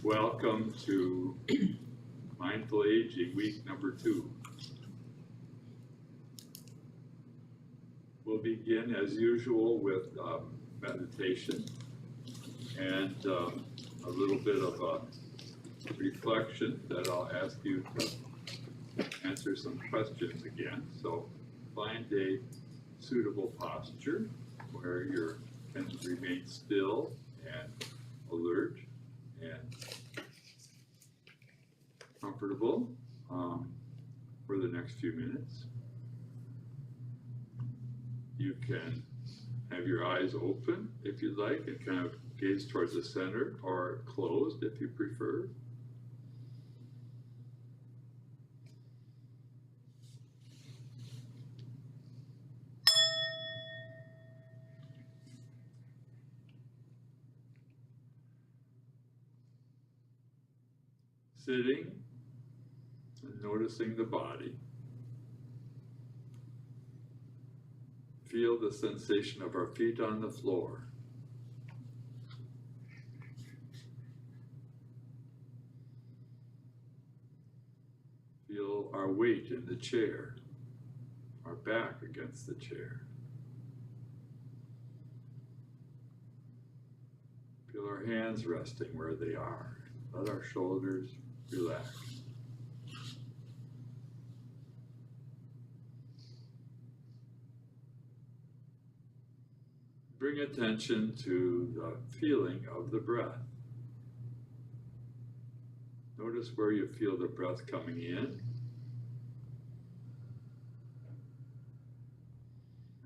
Welcome to Mindful Aging week number 2. We'll begin as usual with meditation and a little bit of a reflection that I'll ask you to answer some questions again. So find a suitable posture where you can remain still and alert and comfortable for the next few minutes. You can have your eyes open if you'd like and kind of gaze towards the center, or closed if you prefer. Sitting and noticing the body. Feel the sensation of our feet on the floor. Feel our weight in the chair, our back against the chair. Feel our hands resting where they are. Let our shoulders relax. Bring attention to the feeling of the breath. Notice where you feel the breath coming in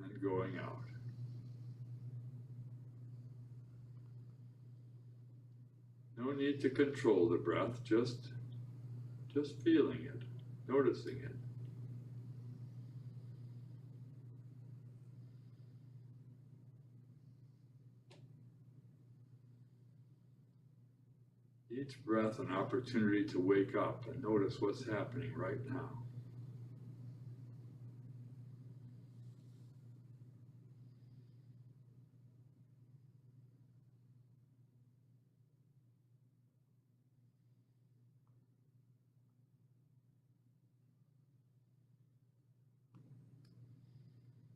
and going out. No need to control the breath, just feeling it, noticing it. Each breath an opportunity to wake up and notice what's happening right now.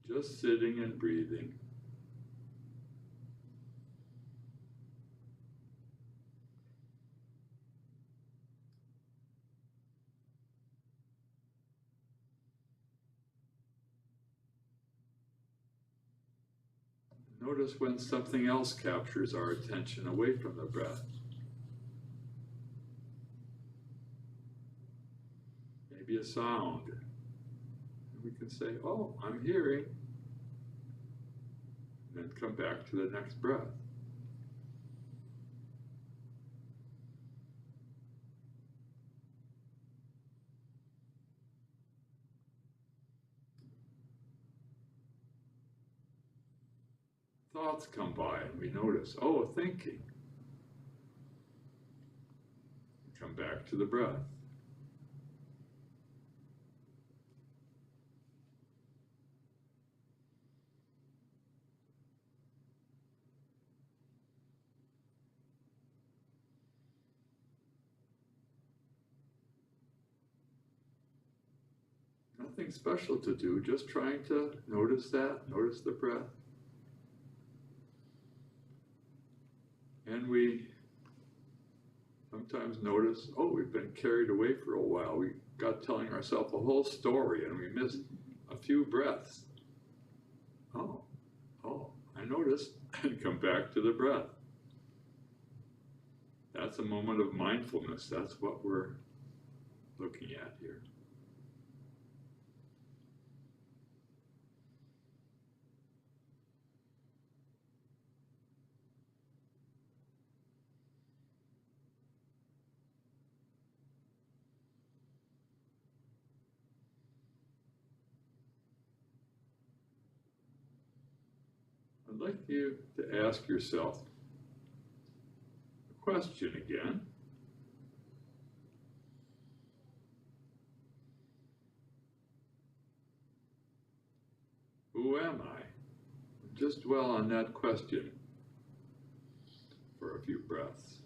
Just sitting and breathing. Notice when something else captures our attention away from the breath. Maybe a sound. And we can say, oh, I'm hearing. And then come back to the next breath. Thoughts come by and we notice, oh, thinking. Come back to the breath. Nothing special to do, just trying to notice that, notice the breath. And we sometimes notice, oh, we've been carried away for a while. We got telling ourselves a whole story and we missed a few breaths. Oh, I noticed, and come back to the breath. That's a moment of mindfulness. That's what we're looking at here. I'd like you to ask yourself a question again. Who am I? Just dwell on that question for a few breaths.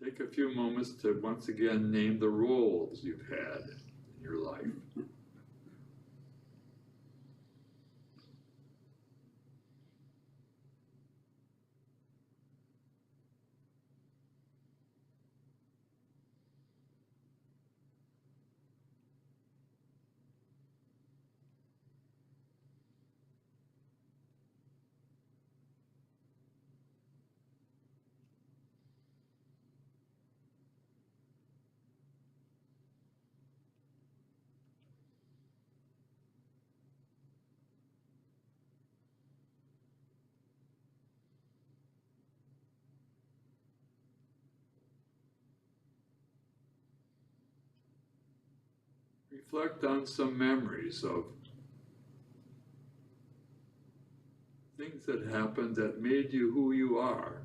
Take a few moments to once again name the roles you've had in your life. Reflect on some memories of things that happened that made you who you are.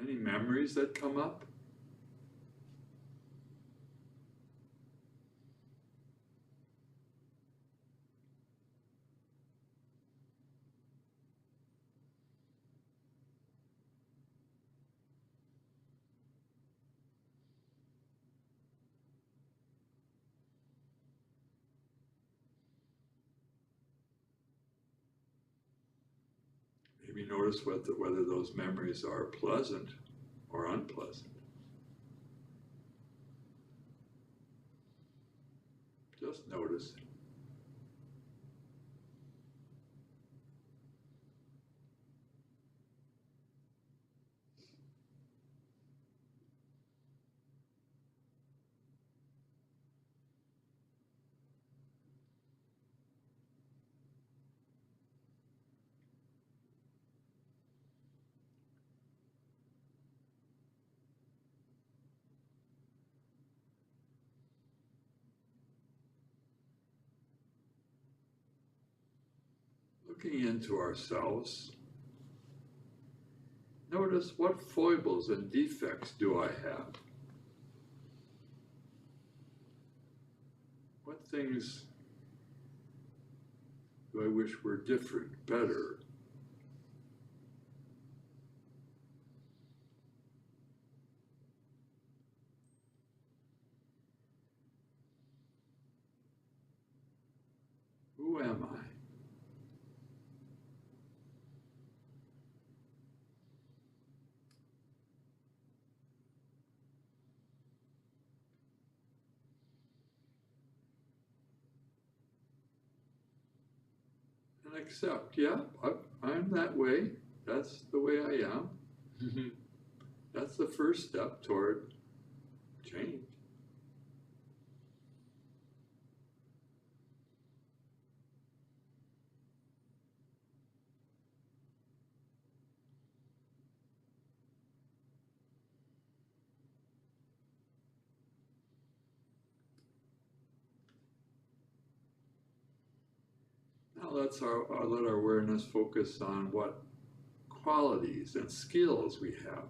Any memories that come up? Maybe notice whether those memories are pleasant or unpleasant. Just notice. Looking into ourselves, notice what foibles and defects do I have? What things do I wish were different, better? Who am I? And accept, yeah, I'm that way. That's the way I am. That's the first step toward change. Now let our awareness focus on what qualities and skills we have.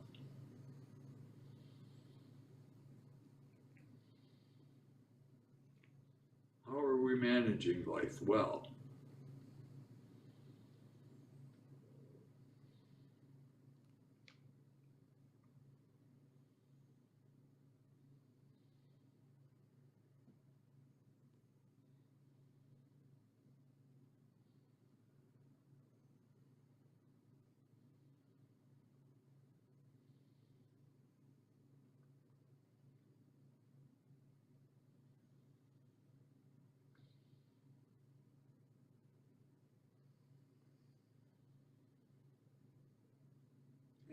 How are we managing life well?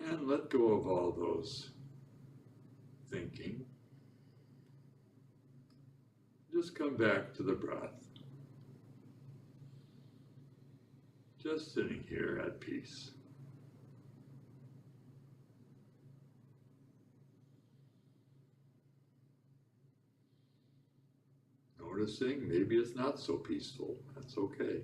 And let go of all those thinking. Just come back to the breath. Just sitting here at peace. Noticing maybe it's not so peaceful. That's okay.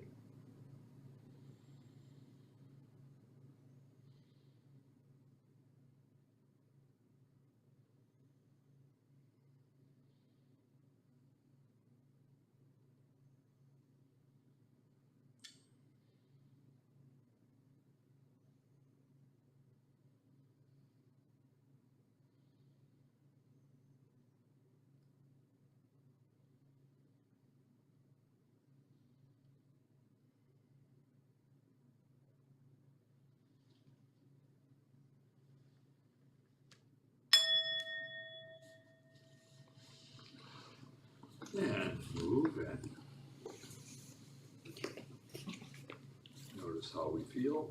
notice how we feel.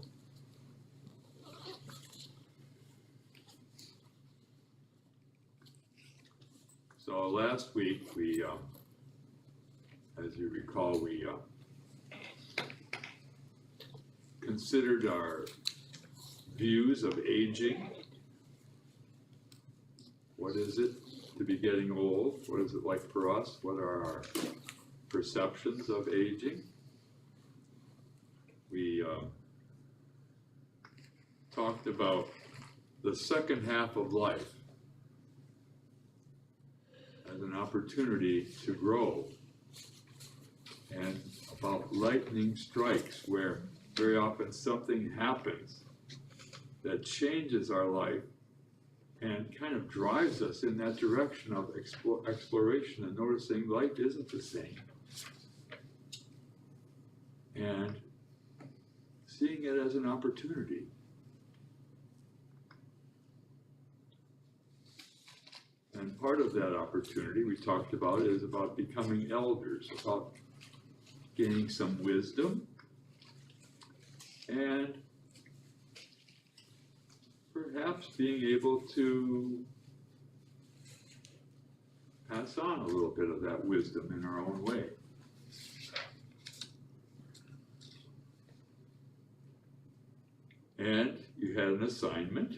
So last week we, as you recall, we considered our views of aging. What is it to be getting old? What is it like for us? What are our perceptions of aging? We talked about the second half of life as an opportunity to grow, and about lightning strikes, where very often something happens that changes our life and kind of drives us in that direction of exploration and noticing life isn't the same. And seeing it as an opportunity. And part of that opportunity we talked about is about becoming elders, about gaining some wisdom and perhaps being able to pass on a little bit of that wisdom in our own way. And you had an assignment.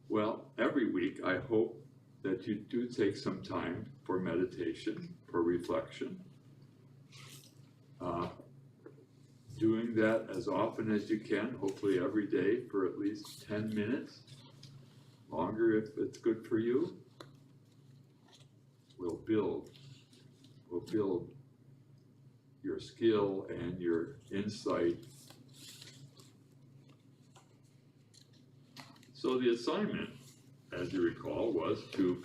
Well, every week I hope that you do take some time for meditation, for reflection. Doing that as often as you can, hopefully every day for at least 10 minutes, longer if it's good for you, will build your skill and your insight. So the assignment, as you recall, was to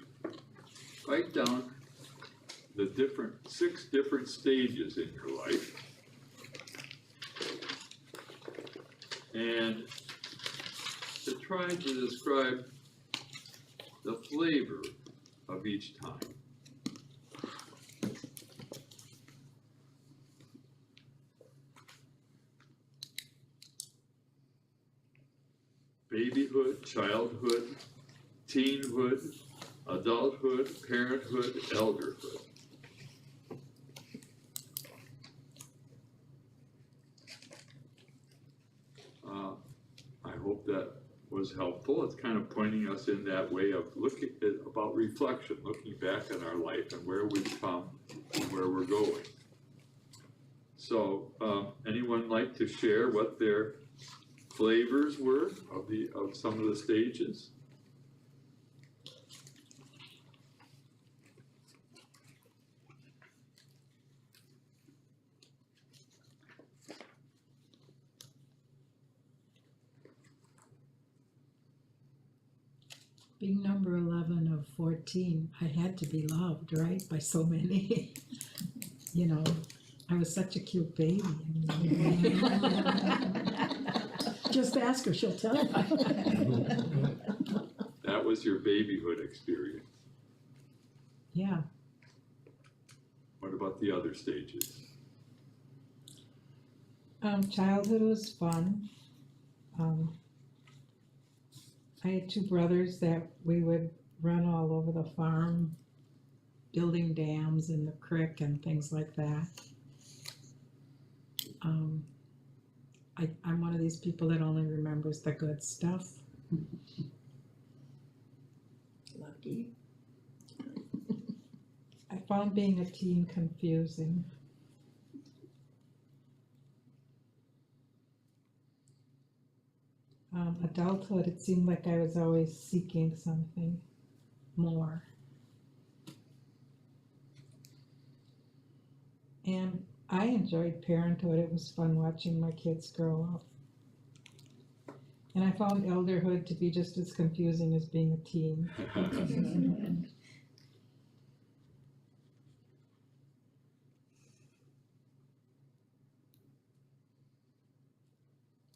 write down the 6 different stages in your life and to try to describe the flavor of each time. Babyhood, childhood, teenhood, adulthood, parenthood, elderhood. I hope that was helpful. It's kind of pointing us in that way of looking at, about reflection, looking back on our life and where we've come and where we're going. So, anyone like to share what their flavors were of some of the stages? Being number 11 of 14, I had to be loved, right, by so many. You know, I was such a cute baby. Just ask her, she'll tell you. That was your babyhood experience. Yeah. What about the other stages? Childhood was fun. I had 2 brothers that we would run all over the farm, building dams in the creek and things like that. I'm one of these people that only remembers the good stuff. Lucky. I found being a teen confusing. Adulthood, it seemed like I was always seeking something more. And I enjoyed parenthood. It was fun watching my kids grow up. And I found elderhood to be just as confusing as being a teen.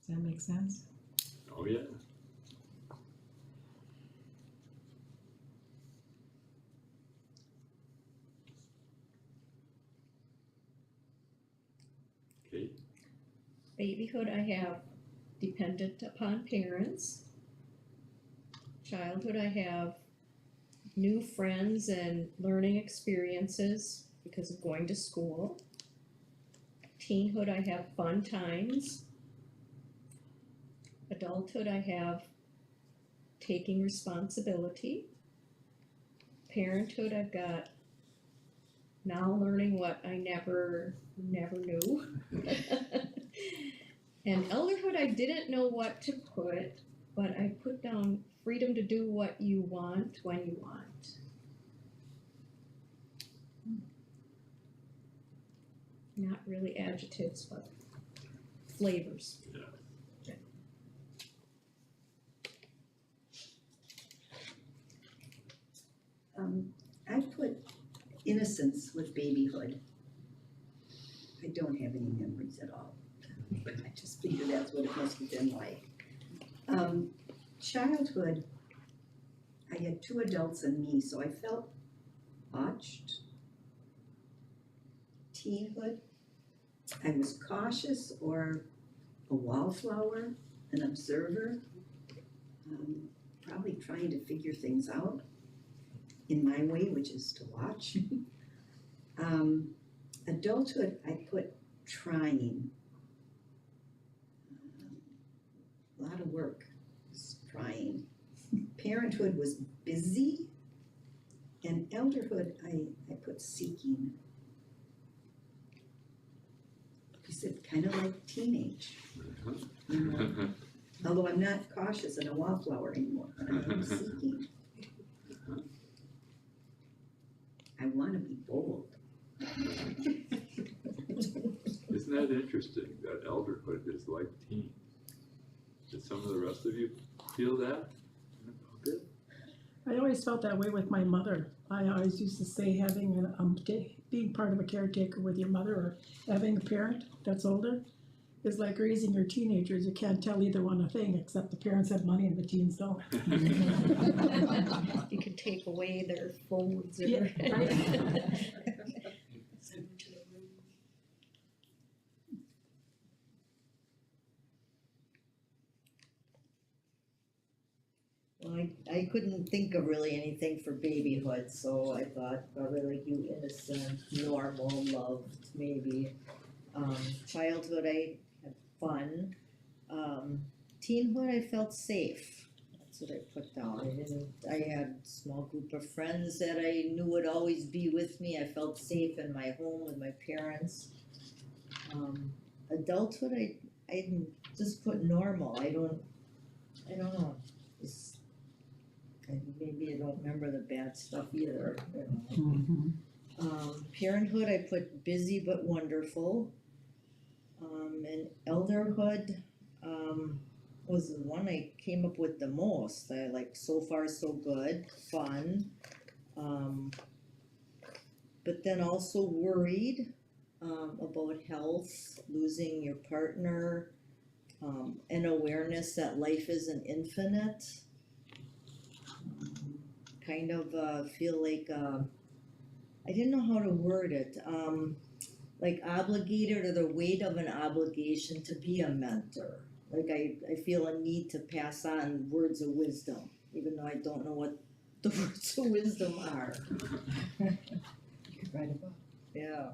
Does that make sense? Oh, yeah. Okay. Babyhood, I have dependent upon parents. Childhood, I have new friends and learning experiences because of going to school. Teenhood, I have fun times. Adulthood, I have taking responsibility. Parenthood, I've got now learning what I never knew. And elderhood, I didn't know what to put, but I put down freedom to do what you want when you want. Not really adjectives, but flavors. I put innocence with babyhood. I don't have any memories at all. I just figure that's what it must have been like. Childhood, I had 2 adults and me, so I felt watched. Teenhood, I was cautious or a wallflower, an observer, probably trying to figure things out in my way, which is to watch. Adulthood, I put trying. A lot of work was trying. Parenthood was busy. And elderhood, I put seeking. I said kind of like teenage. Although I'm not cautious and a wallflower anymore, I'm seeking. I want to be bold. Isn't that interesting, that elderhood is like teen? Did some of the rest of you feel that? A bit? I always felt that way with my mother. I always used to say having being part of a caretaker with your mother or having a parent that's older is like raising your teenagers. You can't tell either one a thing except the parents have money and the teens don't. You can take away their phones or. Yeah, right. Well, I couldn't think of really anything for babyhood, so I thought probably like you, innocent, normal, loved, maybe. Childhood, I had fun. Teenhood, I felt safe. That's what I put down. I had a small group of friends that I knew would always be with me. I felt safe in my home with my parents. Adulthood, I just put normal. I don't know. Maybe I don't remember the bad stuff either. Parenthood, I put busy but wonderful. And elderhood was the one I came up with the most. I like so far so good, fun. But then also worried about health, losing your partner, and awareness that life isn't infinite. Kind of feel like I didn't know how to word it. Like obligated or the weight of an obligation to be a mentor. Like I feel a need to pass on words of wisdom, even though I don't know what the words of wisdom are. You could write a book. Yeah.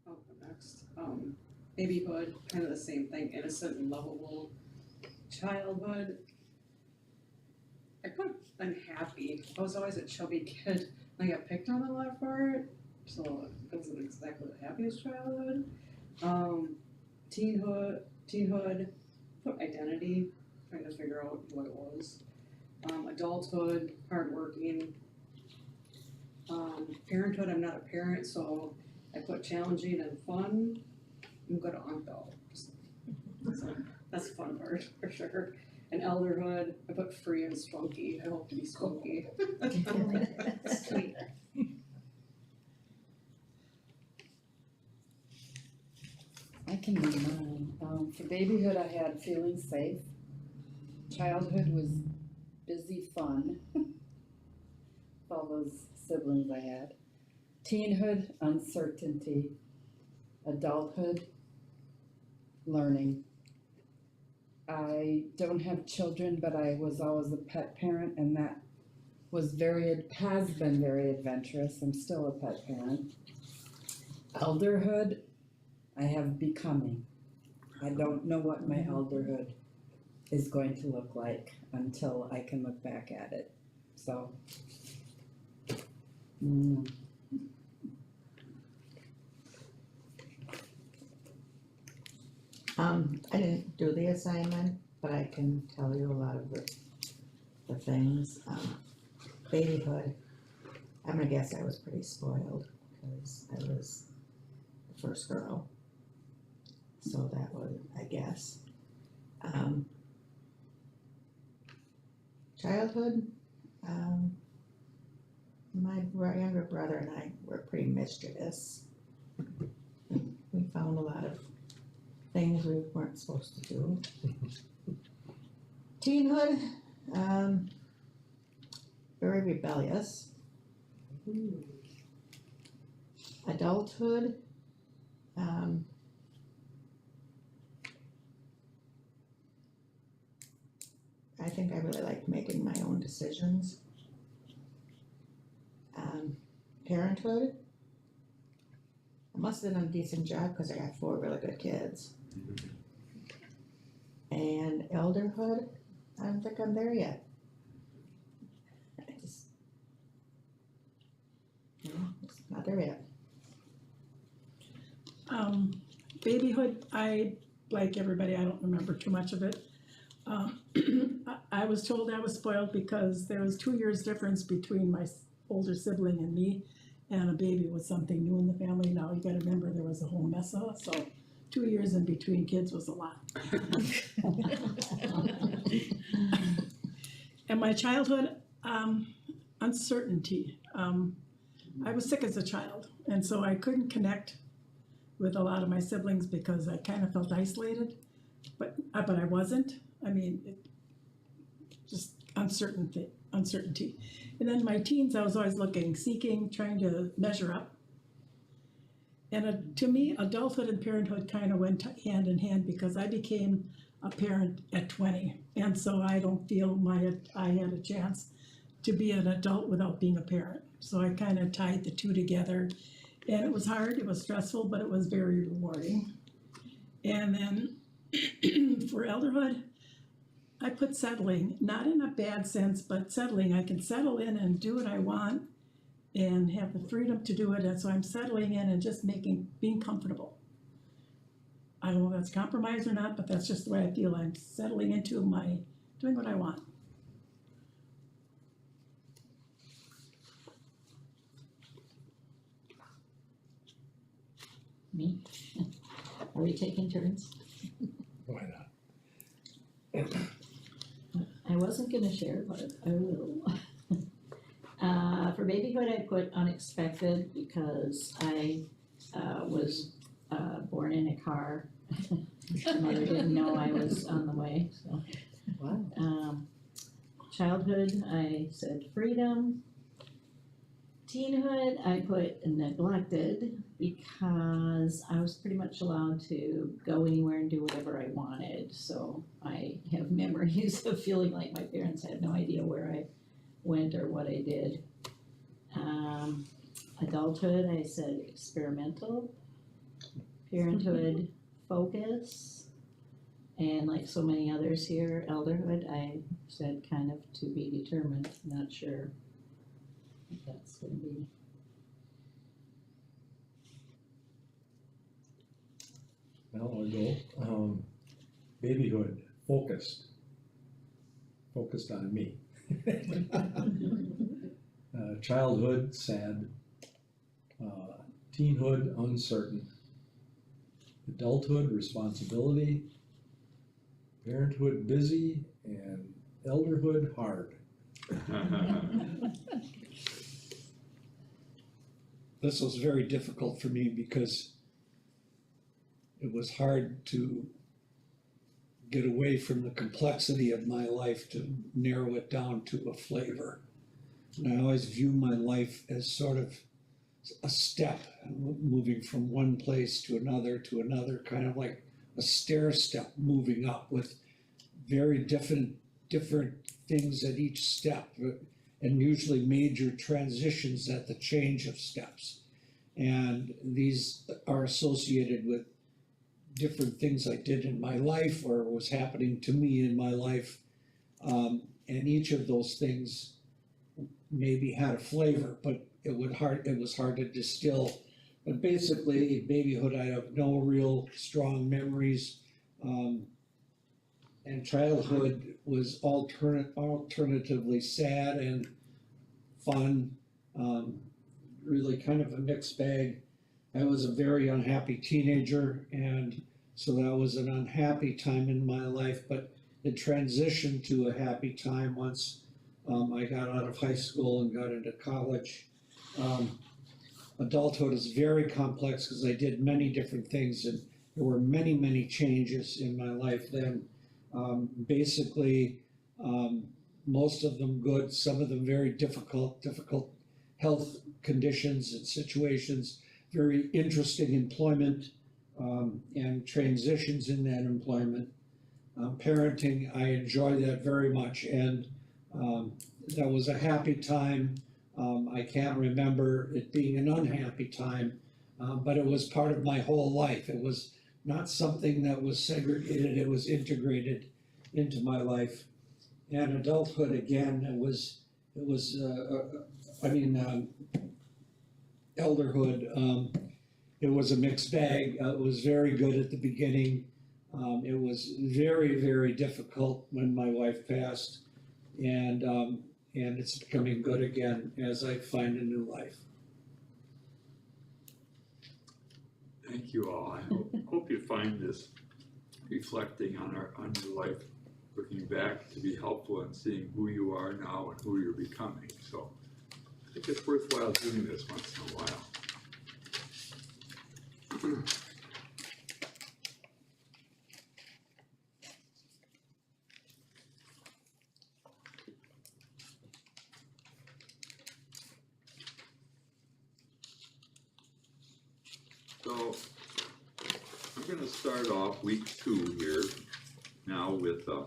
I'll go next. Babyhood, kind of the same thing, innocent and lovable. Childhood, I put unhappy. I was always a chubby kid, and I got picked on a lot for it, so it wasn't exactly the happiest childhood. Teenhood, put identity, trying to figure out what it was. Adulthood, hardworking. Parenthood, I'm not a parent, so I put challenging and fun. I'm good at aunt though, so that's the fun part for sure. And elderhood, I put free and spunky. I hope to be spunky. Sweet. I can do mine. For babyhood, I had feeling safe. Childhood was busy fun. Follows siblings I had. Teenhood, uncertainty. Adulthood, learning. I don't have children, but I was always a pet parent, and that has been very adventurous. I'm still a pet parent. Elderhood, I have becoming. I don't know what my elderhood is going to look like until I can look back at it. So, I didn't do the assignment, but I can tell you a lot of the things. Babyhood, I'm gonna guess I was pretty spoiled, because I was the first girl. So that was, I guess. Childhood, my younger brother and I were pretty mischievous. We found a lot of things we weren't supposed to do. Teenhood, very rebellious. Adulthood, I think I really like making my own decisions. Parenthood, I must have done a decent job because I got 4 really good kids. And elderhood, I don't think I'm there yet. I just, it's not there yet. Babyhood, I, like everybody, I don't remember too much of it. I was told I was spoiled because there was 2 years difference between my older sibling and me, and a baby was something new in the family. Now you gotta remember there was a whole mess of us, so 2 years in between kids was a lot. And my childhood, uncertainty. I was sick as a child, and so I couldn't connect with a lot of my siblings because I kind of felt isolated, but I wasn't. I mean, just uncertainty. And then my teens, I was always looking, seeking, trying to measure up. And to me, adulthood and parenthood kind of went hand in hand because I became a parent at 20. And so I don't feel I had a chance to be an adult without being a parent. So I kind of tied the two together. And it was hard, it was stressful, but it was very rewarding. And then for elderhood, I put settling, not in a bad sense, but settling. I can settle in and do what I want and have the freedom to do it. And so I'm settling in and just being comfortable. I don't know if that's compromise or not, but that's just the way I feel. I'm settling into doing what I want. Me? Are we taking turns? Why not? I wasn't gonna share, but I will. For babyhood, I put unexpected because I was born in a car. My mother didn't know I was on the way, so. Wow. Childhood, I said freedom. Teenhood, I put neglected because I was pretty much allowed to go anywhere and do whatever I wanted. So I have memories of feeling like my parents had no idea where I went or what I did. Adulthood, I said experimental. Parenthood, focus. And like so many others here, elderhood, I said kind of to be determined, not sure what that's gonna be. Well, I'll go, babyhood, focused on me. Childhood, sad, teenhood, uncertain, adulthood, responsibility, parenthood, busy, and elderhood, hard. This was very difficult for me because it was hard to get away from the complexity of my life to narrow it down to a flavor. And I always view my life as sort of a step, moving from one place to another, kind of like a stair step moving up with very different things at each step, and usually major transitions at the change of steps. And these are associated with different things I did in my life or was happening to me in my life. And each of those things maybe had a flavor, but it was hard to distill. But basically, babyhood, I have no real strong memories. And childhood was alternatively sad and fun, really kind of a mixed bag. I was a very unhappy teenager, and so that was an unhappy time in my life, but it transitioned to a happy time once I got out of high school and got into college. Adulthood is very complex because I did many different things, and there were many, many changes in my life then. Basically, most of them good, some of them very difficult health conditions and situations, very interesting employment, and transitions in that employment. Parenting, I enjoy that very much, and that was a happy time. I can't remember it being an unhappy time, but it was part of my whole life. It was not something that was segregated, it was integrated into my life. And adulthood, again, elderhood, it was a mixed bag. It was very good at the beginning. It was very, very difficult when my wife passed, and it's becoming good again as I find a new life. Thank you all. I hope you find this reflecting on your life, looking back, to be helpful in seeing who you are now and who you're becoming. So I think it's worthwhile doing this once in a while. So I'm going to start off week 2 here now with a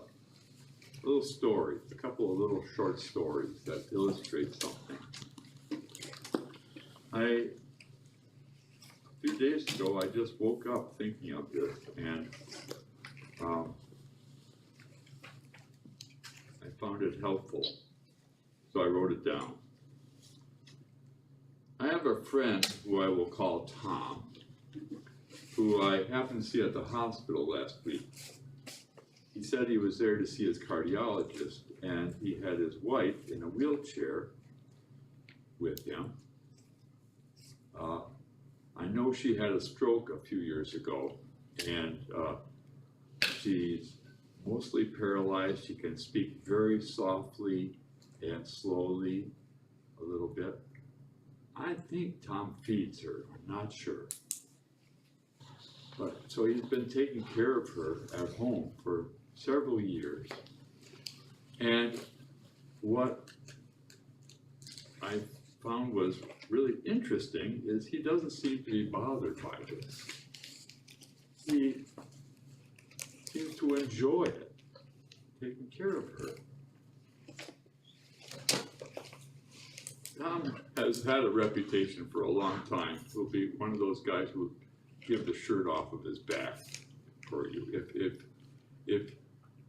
little story, a couple of little short stories that illustrate something. A few days ago, I just woke up thinking of this, and I found it helpful, so I wrote it down. I have a friend who I will call Tom, who I happened to see at the hospital last week. He said he was there to see his cardiologist, and he had his wife in a wheelchair with him. I know she had a stroke a few years ago, and she's mostly paralyzed. She can speak very softly and slowly a little bit. I think Tom feeds her, I'm not sure. But so he's been taking care of her at home for several years. And what I found was really interesting is he doesn't seem to be bothered by this. He seems to enjoy it, taking care of her. Tom has had a reputation for a long time. He'll be one of those guys who will give the shirt off of his back for you. If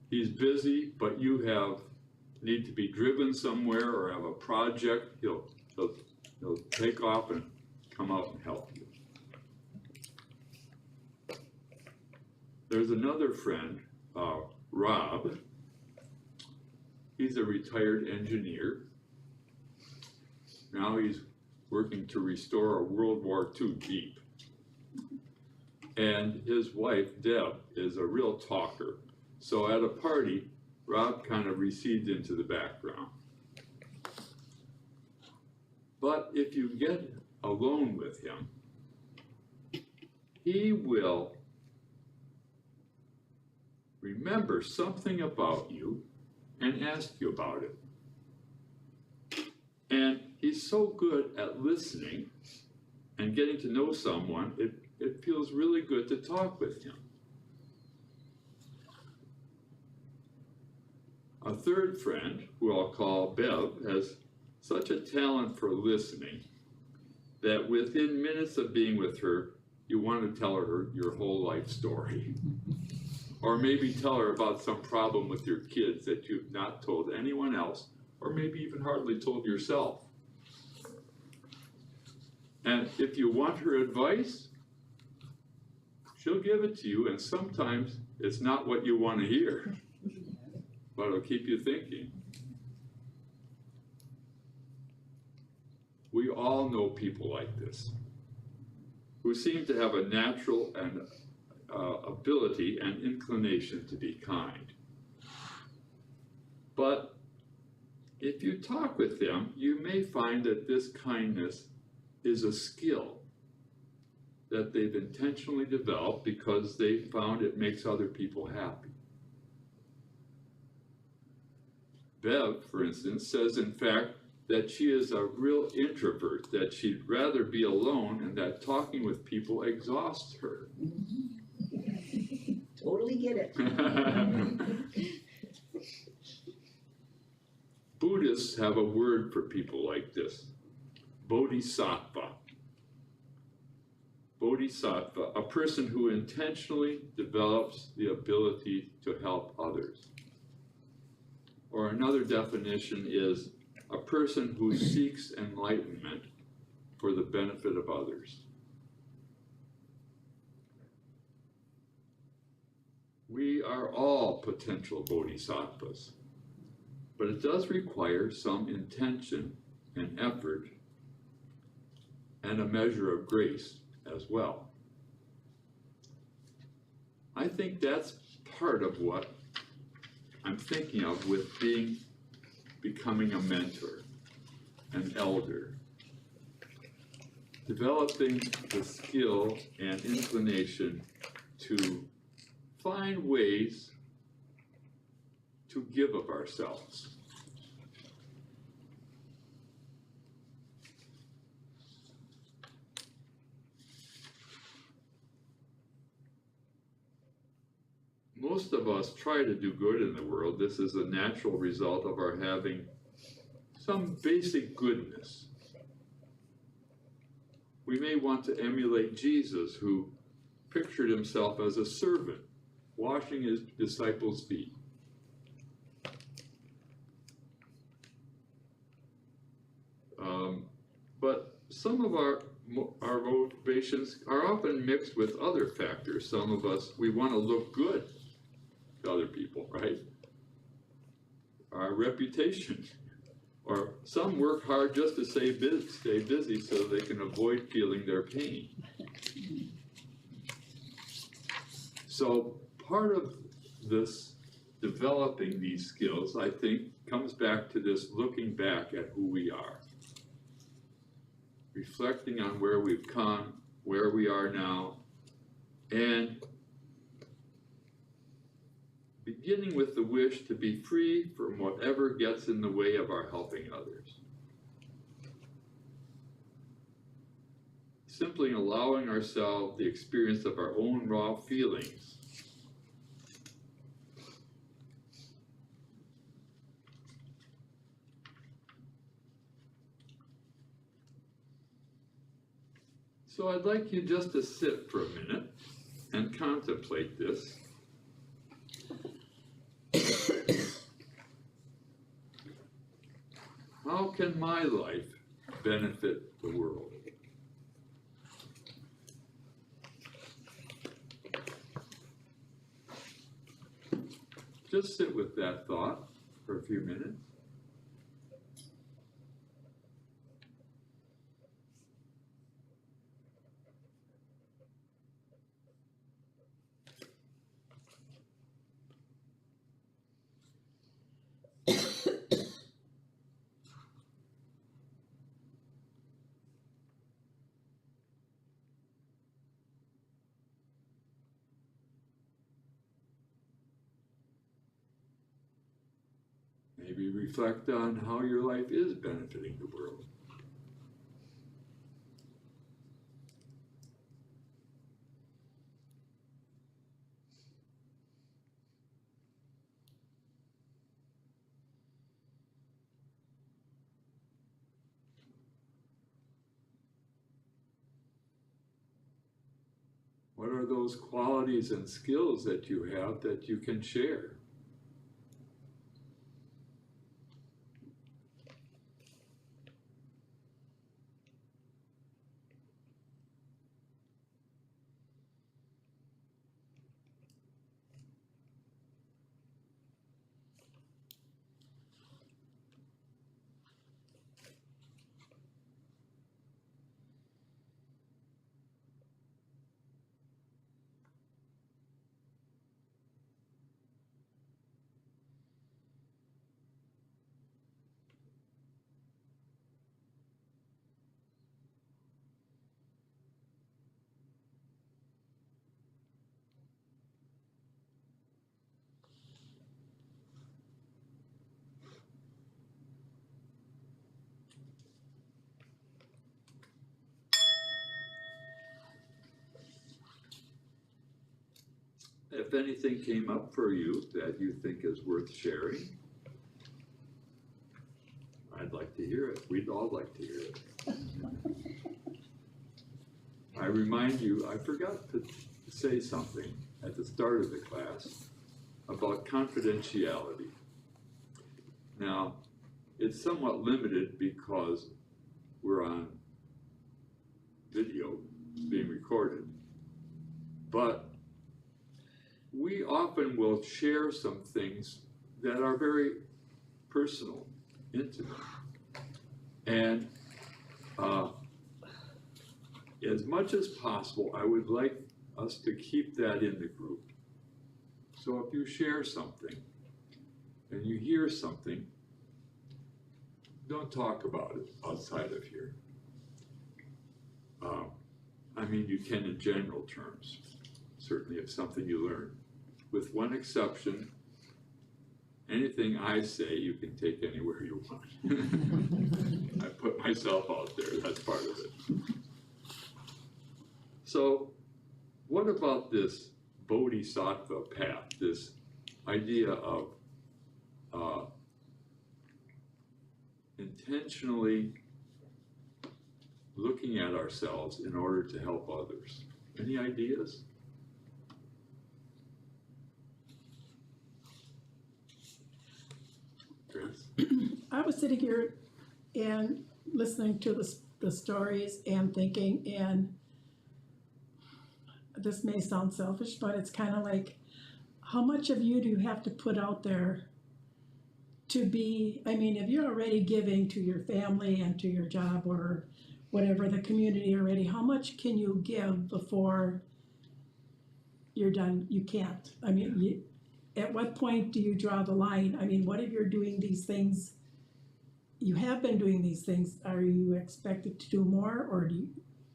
he's busy, but you need to be driven somewhere or have a project, he'll take off and come out and help you. There's another friend, Rob. He's a retired engineer. Now he's working to restore a World War II Jeep. And his wife, Deb, is a real talker. So at a party, Rob kind of recedes into the background. But if you get alone with him, he will remember something about you and ask you about it. And he's so good at listening and getting to know someone, it feels really good to talk with him. A third friend, who I'll call Bev, has such a talent for listening that within minutes of being with her, you want to tell her your whole life story. Or maybe tell her about some problem with your kids that you've not told anyone else, or maybe even hardly told yourself. And if you want her advice, she'll give it to you, and sometimes it's not what you want to hear, but it'll keep you thinking. We all know people like this, who seem to have a natural and ability and inclination to be kind. But if you talk with them, you may find that this kindness is a skill that they've intentionally developed because they found it makes other people happy. Bev, for instance, says in fact that she is a real introvert, that she'd rather be alone and that talking with people exhausts her. Totally get it. Buddhists have a word for people like this, bodhisattva. Bodhisattva, a person who intentionally develops the ability to help others. Or another definition is a person who seeks enlightenment for the benefit of others. We are all potential bodhisattvas, but it does require some intention and effort and a measure of grace as well. I think that's part of what I'm thinking of with becoming a mentor, an elder, developing the skill and inclination to find ways to give of ourselves. Most of us try to do good in the world. This is a natural result of our having some basic goodness. We may want to emulate Jesus, who pictured himself as a servant, washing his disciples' feet. But some of our motivations are often mixed with other factors. Some of us, we want to look good to other people, right? Our reputation. Or some work hard just to stay busy so they can avoid feeling their pain. So part of this developing these skills, I think, comes back to this looking back at who we are. Reflecting on where we've come, where we are now, and beginning with the wish to be free from whatever gets in the way of our helping others. Simply allowing ourselves the experience of our own raw feelings. So I'd like you just to sit for a minute and contemplate this. How can my life benefit the world? Just sit with that thought for a few minutes. Maybe reflect on how your life is benefiting the world. What are those qualities and skills that you have that you can share? If anything came up for you that you think is worth sharing, I'd like to hear it. We'd all like to hear it. I remind you, I forgot to say something at the start of the class about confidentiality. Now, it's somewhat limited because we're on video, it's being recorded, but we often will share some things that are very personal, intimate. And as much as possible, I would like us to keep that in the group. So if you share something and you hear something, don't talk about it outside of here. I mean, you can in general terms, certainly if something you learn. With one exception, anything I say you can take anywhere you want. I put myself out there, that's part of it. So what about this bodhisattva path, this idea of intentionally looking at ourselves in order to help others? Any ideas? I was sitting here and listening to the stories and thinking, and this may sound selfish, but it's kind of like, how much of you do you have to put out there to be, I mean, if you're already giving to your family and to your job or whatever, the community already, how much can you give before you're done? You can't. I mean, at what point do you draw the line? I mean, what if you're doing these things, you have been doing these things, are you expected to do more, or do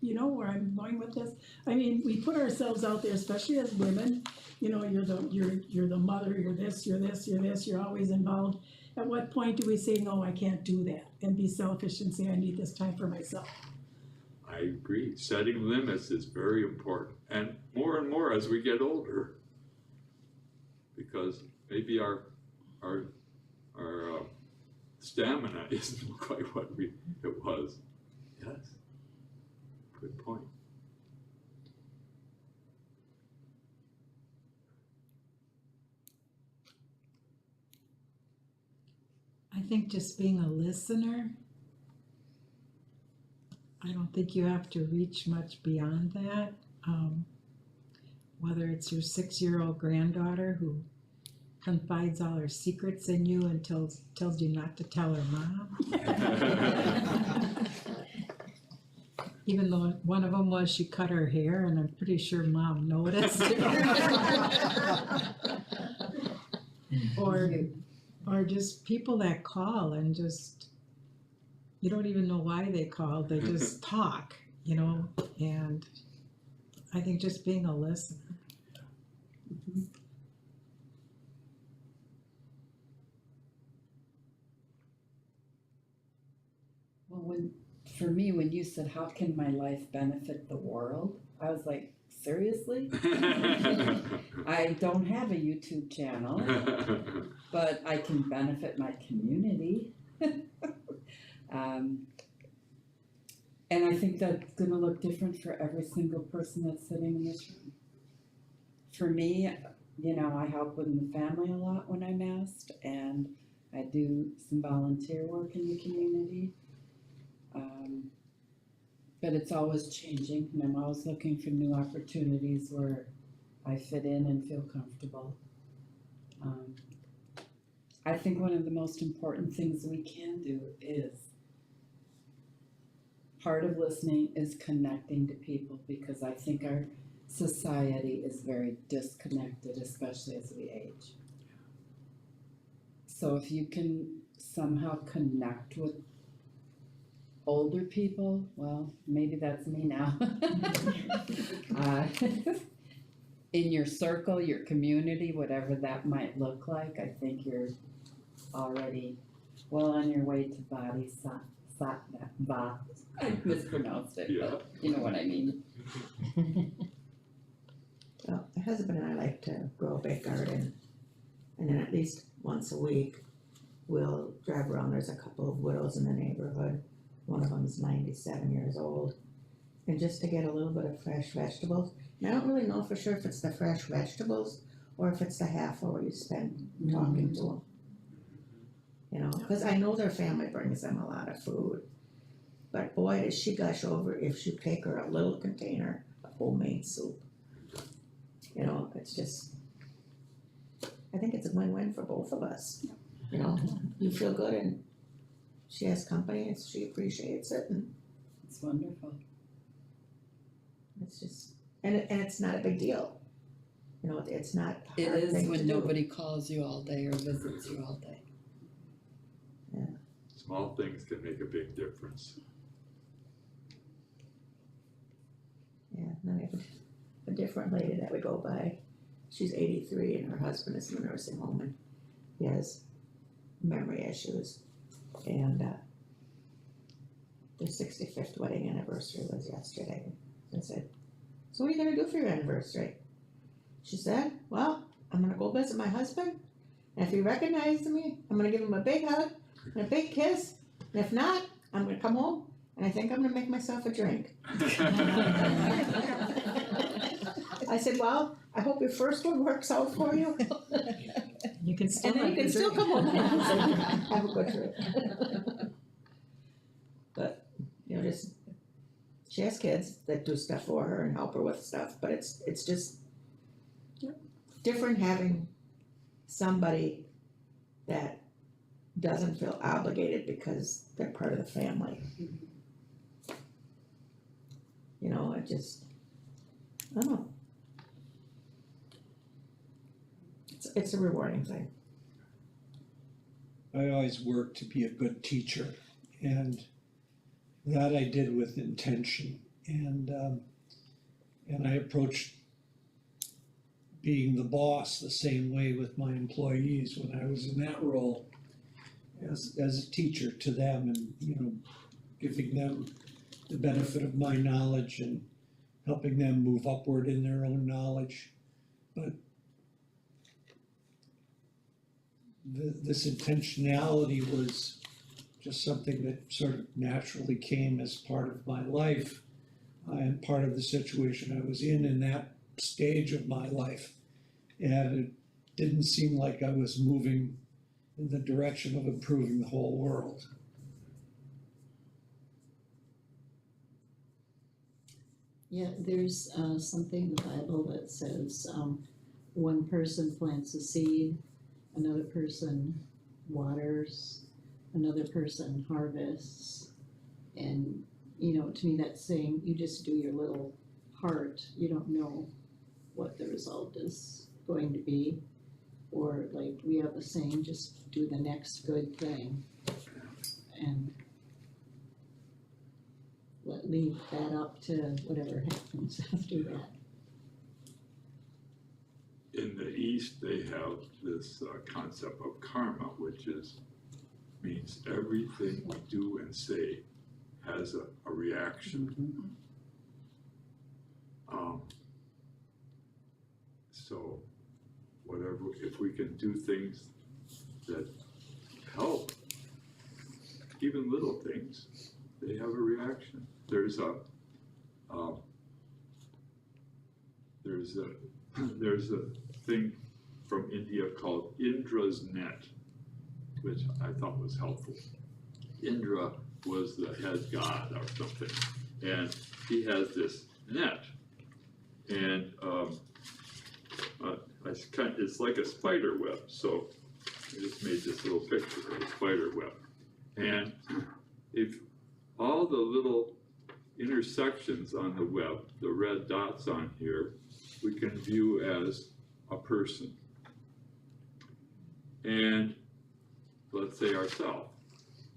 you know where I'm going with this? I mean, we put ourselves out there, especially as women, you know, you're the mother, you're this, you're this, you're this, you're always involved. At what point do we say, no, I can't do that, and be selfish and say, I need this time for myself? I agree. Setting limits is very important, and more as we get older, because maybe our stamina isn't quite what it was. Yes, good point. I think just being a listener, I don't think you have to reach much beyond that. Whether it's your 6-year-old granddaughter who confides all her secrets in you and tells you not to tell her mom. Even though one of them was she cut her hair, and I'm pretty sure mom noticed. Or just people that call and just, you don't even know why they called, they just talk, you know, and I think just being a listener. for me, when you said, how can my life benefit the world? I was like, seriously? I don't have a YouTube channel, but I can benefit my community. And I think that's gonna look different for every single person that's sitting in this room. For me, you know, I help with the family a lot when I'm asked, and I do some volunteer work in the community. But it's always changing, and I'm always looking for new opportunities where I fit in and feel comfortable. I think one of the most important things we can do is, part of listening is connecting to people, because I think our society is very disconnected, especially as we age. So if you can somehow connect with older people, well, maybe that's me now. In your circle, your community, whatever that might look like, I think you're already well on your way to Bodhisattva. I mispronounced it, but you know what I mean. Well, my husband and I like to grow a big garden, and then at least once a week, we'll drive around. There's a couple of widows in the neighborhood. One of them is 97 years old, and just to get a little bit of fresh vegetables. And I don't really know for sure if it's the fresh vegetables or if it's the half hour you spend talking to them. You know, because I know their family brings them a lot of food. But boy, does she gush over if you take her a little container of homemade soup. You know, it's just, I think it's a win-win for both of us. You know, you feel good and she has company and she appreciates it, and It's wonderful. it's just, and it's not a big deal. You know, it's not a It hard is thing to when do. nobody calls you all day or visits you all day. Small things can make a big difference. Yeah, and I have a different lady that we go by. She's 83 and her husband is in a nursing home and he has memory issues. And their 65th wedding anniversary was yesterday. I said, so what are you gonna do for your anniversary? She said, well, I'm gonna go visit my husband, and if he recognizes me, I'm gonna give him a big hug and a big kiss, and if not, I'm gonna come home and I think I'm gonna make myself a drink. I said, well, I hope your first one works out for you. You can still And then you make can a still drink. come home and have a good trip. But, you know, just, she has kids that do stuff for her and help her with stuff, but it's just different having somebody that doesn't feel obligated because they're part of the family. You know, it just, I don't know. It's a rewarding thing. I always worked to be a good teacher, and that I did with intention. And I approached being the boss the same way with my employees when I was in that role as a teacher to them, and, you know, giving them the benefit of my knowledge and helping them move upward in their own knowledge. But this intentionality was just something that sort of naturally came as part of my life and part of the situation I was in that stage of my life. And it didn't seem like I was moving in the direction of improving the whole world. Yeah, there's something in the Bible that says one person plants a seed, another person waters, another person harvests. And, you know, to me that's saying you just do your little part. You don't know what the result is going to be. Or like we have a saying, just do the next good thing. And leave that up to whatever happens after that. In the East, they have this concept of karma, which means everything we do and say has a reaction. So whatever, if we can do things that help, even little things, they have a reaction. There's a thing from India called Indra's net, which I thought was helpful. Indra was the head god or something, and he has this net, and it's like a spider web. So I just made this little picture of a spider web, and if all the little intersections on the web, the red dots on here, we can view as a person. And let's say ourselves.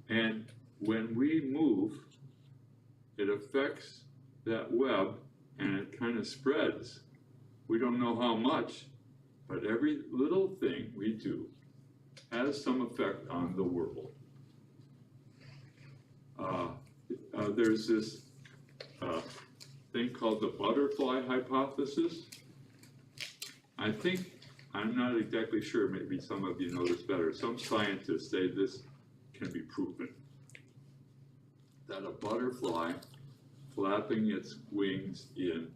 And when we move, it affects that web and it kind of spreads. We don't know how much, but every little thing we do has some effect on the world. There's this thing called the butterfly hypothesis. I'm not exactly sure, maybe some of you know this better. Some scientists say this can be proven. That a butterfly flapping its wings in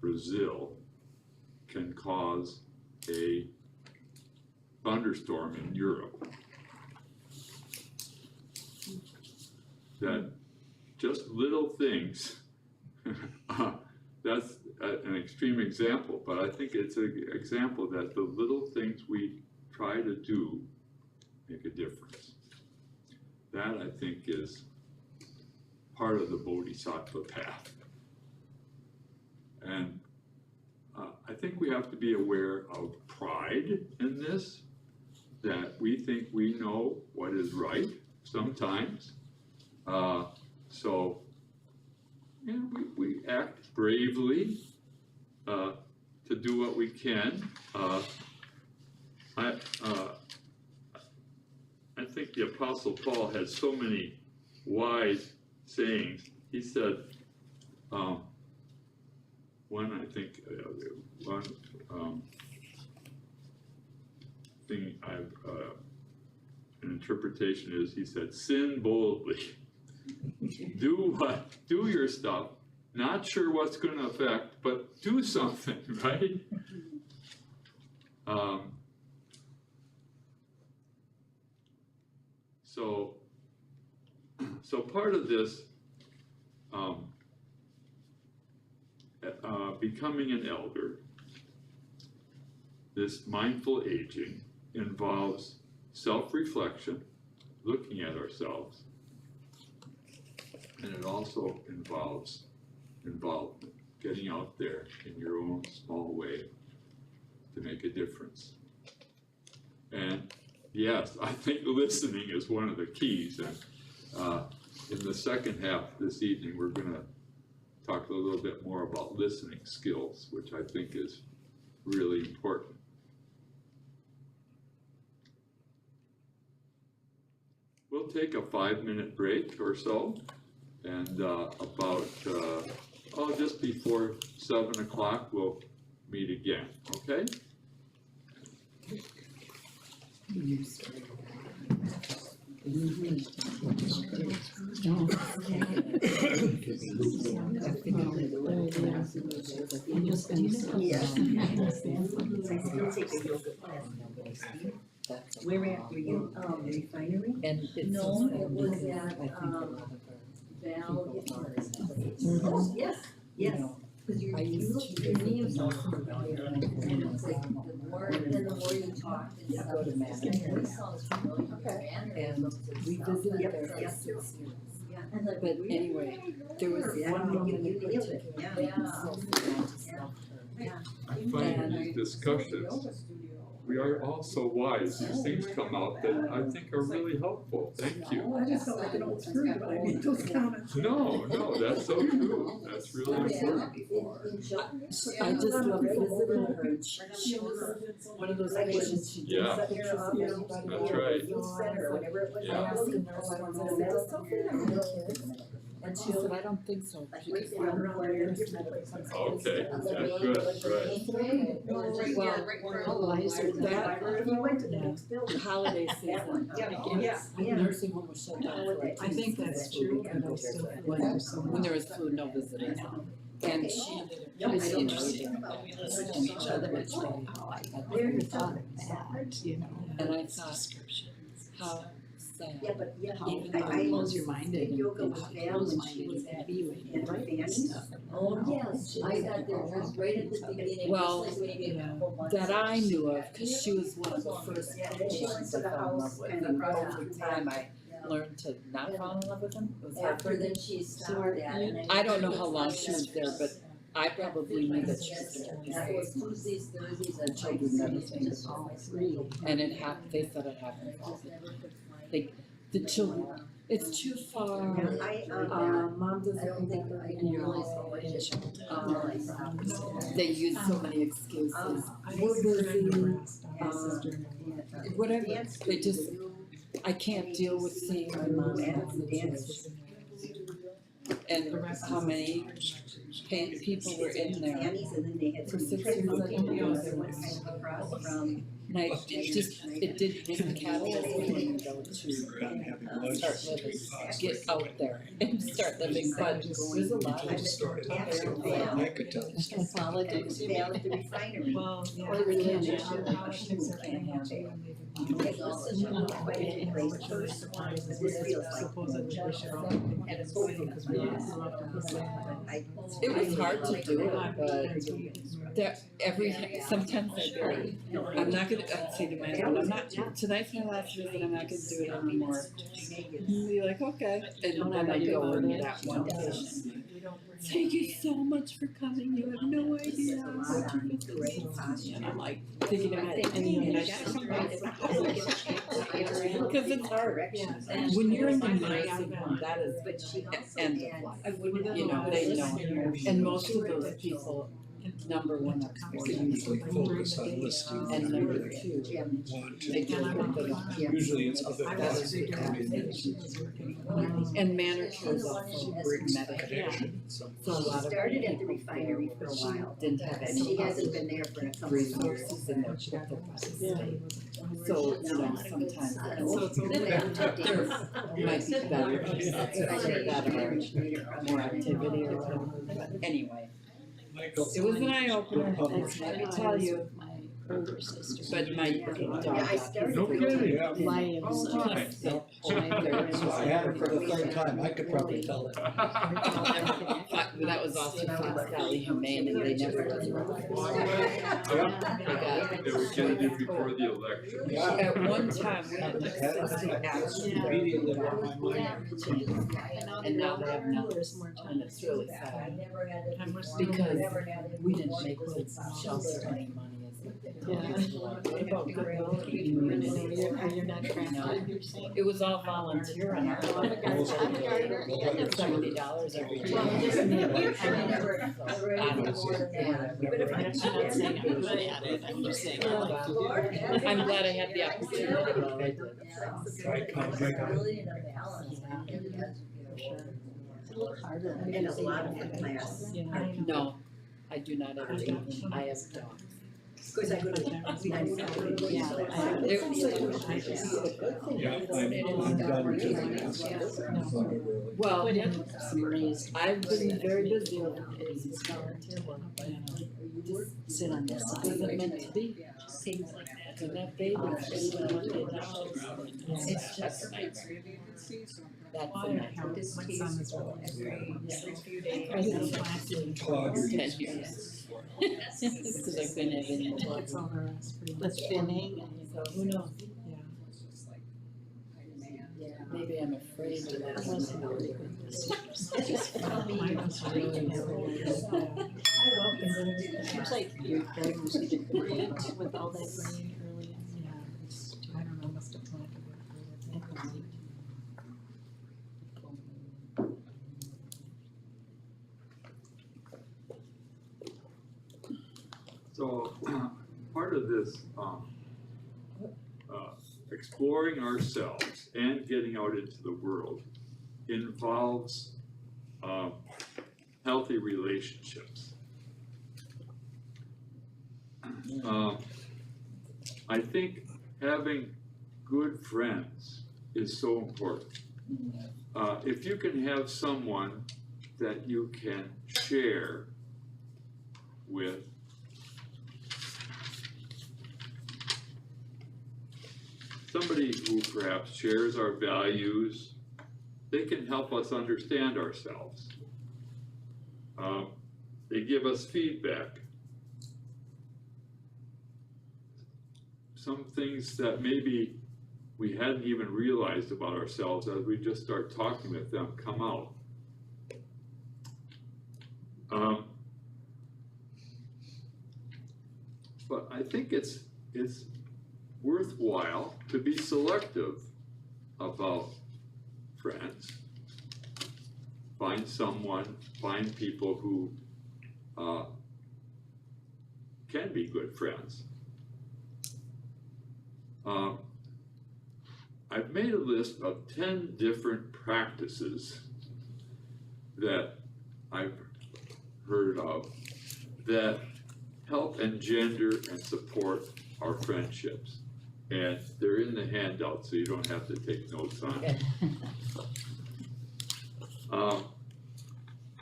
Brazil can cause a thunderstorm in Europe. That just little things, that's an extreme example, but I think it's an example that the little things we try to do make a difference. That, I think, is part of the Bodhisattva path. And I think we have to be aware of pride in this, that we think we know what is right sometimes. So, yeah, we act bravely to do what we can. I think the Apostle Paul had so many wise sayings. He said, one thing an interpretation is, he said, sin boldly. Do your stuff, not sure what's going to affect, but do something, right? So part of this becoming an elder, this mindful aging, involves self-reflection, looking at ourselves, and it also involves involvement, getting out there in your own small way to make a difference. And yes, I think listening is one of the keys. And in the second half this evening, we're going to talk a little bit more about listening skills, which I think is really important. We'll take a 5-minute break or so, and about just before 7 o'clock we'll meet again, okay? Where at were you, refinery? And it's. No, it was at, Val. Yes, yes, cause you look, your name's all familiar, and it's like, the more you talk, it's. Go to Madison. Your voice sounds familiar. Okay. Mannerisms And and we stuff. visited Yep, there for yep. 6 years. Yeah. But anyway, there was Yeah, one woman in you nailed particular. it. Yeah. that was so good, I just loved her. I find these discussions, we are all so wise, these things come out that I think are really helpful. Thank you. I just felt like an old screw when I made those comments. No, that's so true. That's really important. I just loved visiting her. She was one of those patients, she did Yeah. set pictures of everybody. That's right. I Or whatever it was. Yeah. asked the nurse, I said, "Is this something that little kids?" And she said, I don't think so. Like She right goes, there, around there, different places. Okay, On the that's main, good, like the right. main thing, it was just- Well, right in front of the lights are library. that- If you went to the next building. holiday That season. one. Yeah. Yeah. Nursing home was shut down for like I think that's true, but I still feel like there's so when there was food, no visitors. And she was interested in that. And each other was like, oh, I Very never thought tough. of that, you know, and I thought, how sad. Yeah, but yeah, Even I though I blows your mind did and yoga with Val when she was at Fanny's. Oh, yes, I got there just right at the beginning, Well, just like maybe a couple months. That I knew of, cause she was one of the first Yeah, and then she went patients to I the fell in love house with, kind of and across over the time I Yeah. learned to not fall in love with him. It was After heartbreaking. then she stopped that and I don't know how long she was there, but I probably knew that she was there. That was Tuesdays, Thursdays, and Children never think just all three. And it happened, they said it happened. The children, it's too far, I, mom I doesn't don't think, I didn't realize how much it. they use so many excuses. We're busy, whatever, they just, I can't deal with seeing my mom dance. And how many people were in there Annie's and then they had for some 6 trip years. monkey videos that went kind of across from. And it did give the catalyst for me though to start living, get out there and start living, but there's a lot of Politics, you Val mean? at the refinery. Well, Or yeah. religion. Politics can't handle it. It was such a quite a place first, but this feels like. And it's so It was hard to do it, but there, sometimes I'm not gonna, I'd say to my husband, I'm not, tonight's my last visit, I'm not gonna do it anymore. And be like, okay, and then I go into that one patient. Thank you so much for coming, you have no idea how much you miss it. And I'm like, thinking about it, and I gotta come back. Cause it's hard, when you're in the nursing home, that is end of life, you know, they know, and most of those people, number one, that's Usually focus on listing. and number two, One, two, they deal with the. usually it's other That is things that come in. And manor care is also medical, Connection. so a lot of Started at the refinery for a while. didn't have And she any hasn't been there for a couple of years. resources in their children by the state. So, you know, sometimes there might be better places that are more activity or whatever, but anyway. It was an eye opener, let me tell you, My older sister. but my dog Yeah, I got started. No with- kidding. Lions. Oh, my. So I had it for the third time, I could probably tell it. That was also Fox Valley Humane and they never did it. They were getting it before the election. Yeah. At one time, we had like 60 actions, Immediately on my mind. and now they have nothing, There's more and time. it's really I sad, never had it And we're before. because Never had it we didn't before. make the shelter any money as a. Yeah. What about goodwill? You're not crafted, you're saying? It was all volunteer on our part. $70 every year. Well, just me. I never, I never don't had know. more than that. But if I I'm not saying I'm good at it, I'm just saying I like to do it. I'm glad I had the opportunity, well, I did. Really in a balance. It's a little harder. And a lot of it class. No, I do not ever do them, I have dogs. Of course, I go to, Yeah, Yeah, I'm done too. Well, Put in some raised. I've been very busy over the days, it's volunteer work, but Just sit on this it side. isn't meant to be. And that baby, it's just, that's a nice. My son is Claude, you're 10 years. Because I've been having, With spinning and so who knows, yeah. maybe I'm afraid to let I him wasn't know. really good with this. Mine was really Seems like your diagnosis did great with all that rain early on. Yeah, it's, I don't know, must have planted it. So, part of this, exploring ourselves and getting out into the world involves healthy relationships. I think having good friends is so important. If you can have someone that you can share with, somebody who perhaps shares our values, they can help us understand ourselves. They give us feedback. Some things that maybe we hadn't even realized about ourselves as we just start talking with them come out. But I think it's worthwhile to be selective about friends. Find people who can be good friends. I've made a list of 10 different practices that I've heard of that help engender and support our friendships. And they're in the handout, so you don't have to take notes on it.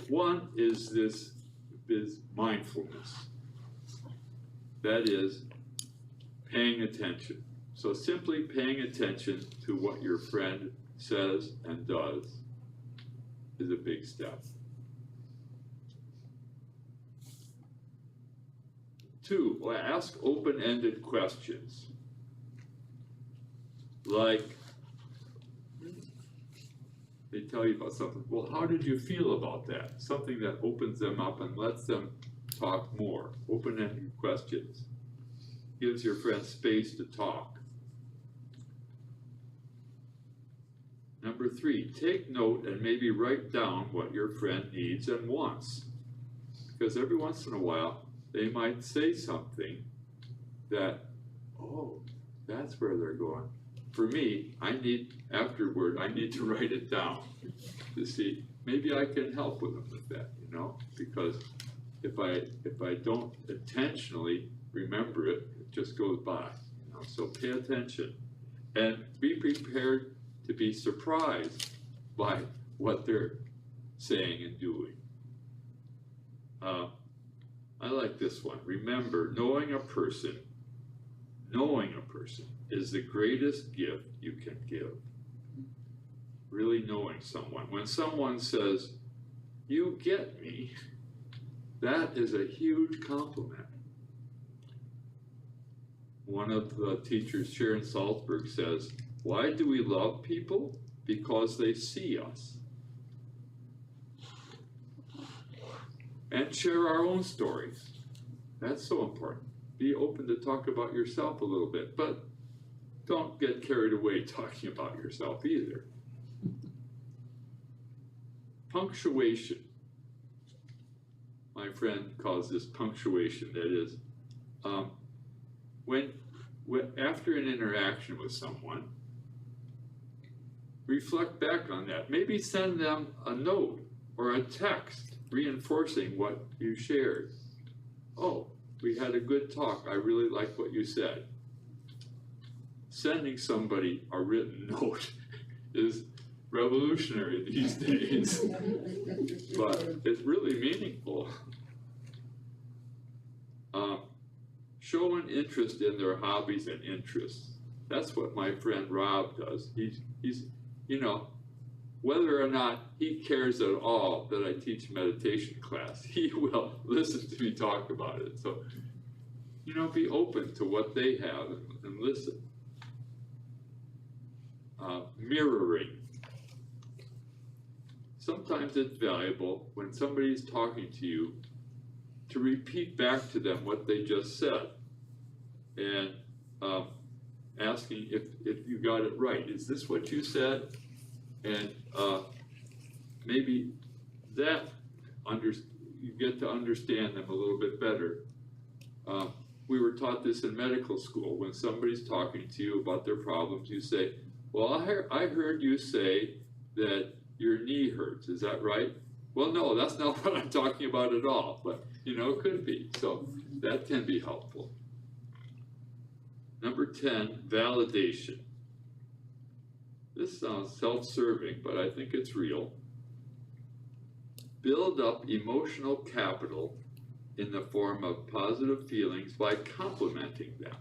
One is mindfulness. That is paying attention. So simply paying attention to what your friend says and does is a big step. 2, ask open-ended questions. Like, they tell you about something, well, how did you feel about that? Something that opens them up and lets them talk more. Open-ended questions. Gives your friend space to talk. Number 3, take note and maybe write down what your friend needs and wants. Because every once in a while, they might say something that, oh, that's where they're going. For me, I need to write it down to see, maybe I can help with them with that, because if I don't intentionally remember it, it just goes by, so pay attention and be prepared to be surprised by what they're saying and doing. I like this one. Remember, knowing a person is the greatest gift you can give. Really knowing someone. When someone says, "You get me," that is a huge compliment. One of the teachers, Sharon Salzberg, says, "Why do we love people? Because they see us." And share our own stories. That's so important. Be open to talk about yourself a little bit, but don't get carried away talking about yourself either. Punctuation. My friend calls this punctuation. That is, when after an interaction with someone, reflect back on that. Maybe send them a note or a text reinforcing what you shared. Oh, we had a good talk. I really like what you said. Sending somebody a written note is revolutionary these days, but it's really meaningful. Show an interest in their hobbies and interests. That's what my friend Rob does. He's whether or not he cares at all that I teach meditation class, he will listen to me talk about it. So, be open to what they have and listen. Mirroring. Sometimes it's valuable when somebody's talking to you to repeat back to them what they just said and asking if you got it right. Is this what you said? And maybe that you get to understand them a little bit better. We were taught this in medical school. When somebody's talking to you about their problems, you say, "Well, I heard you say that your knee hurts. Is that right?" Well, no, that's not what I'm talking about at all, but, you know, it could be, so that can be helpful. Number 10, validation. This sounds self-serving, but I think it's real. Build up emotional capital in the form of positive feelings by complimenting them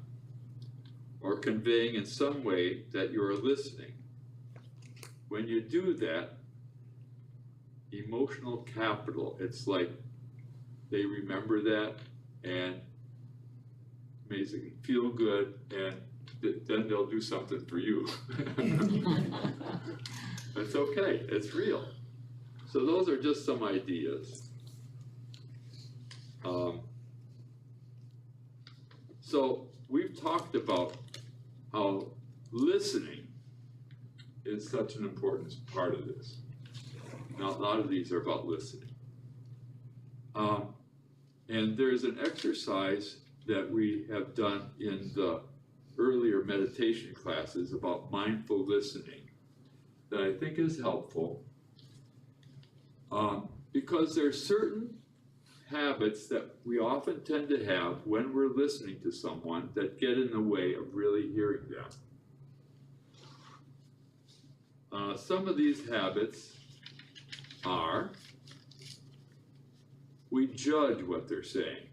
or conveying in some way that you are listening. When you do that, emotional capital, it's like they remember that and makes it feel good, and then they'll do something for you. It's okay, it's real. So those are just some ideas. So we've talked about how listening is such an important part of this. Now, a lot of these are about listening. And there's an exercise that we have done in the earlier meditation classes about mindful listening that I think is helpful, because there's certain habits that we often tend to have when we're listening to someone that get in the way of really hearing them. Some of these habits are, we judge what they're saying.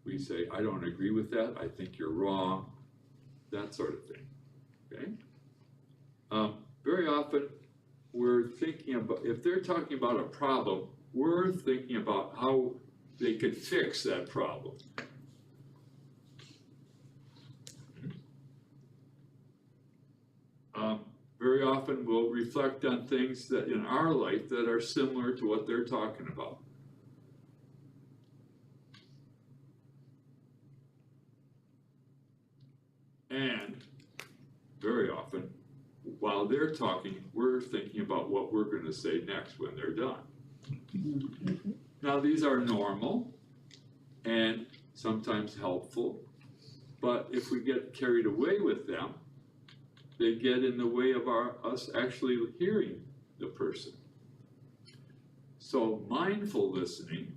We say, I don't agree with that, I think you're wrong, that sort of thing, okay? Very often, we're thinking about, if they're talking about a problem, we're thinking about how they could fix that problem. Very often we'll reflect on things that in our life that are similar to what they're talking about. And very often, while they're talking, we're thinking about what we're going to say next when they're done. Now, these are normal and sometimes helpful, but if we get carried away with them, they get in the way of us actually hearing the person. So mindful listening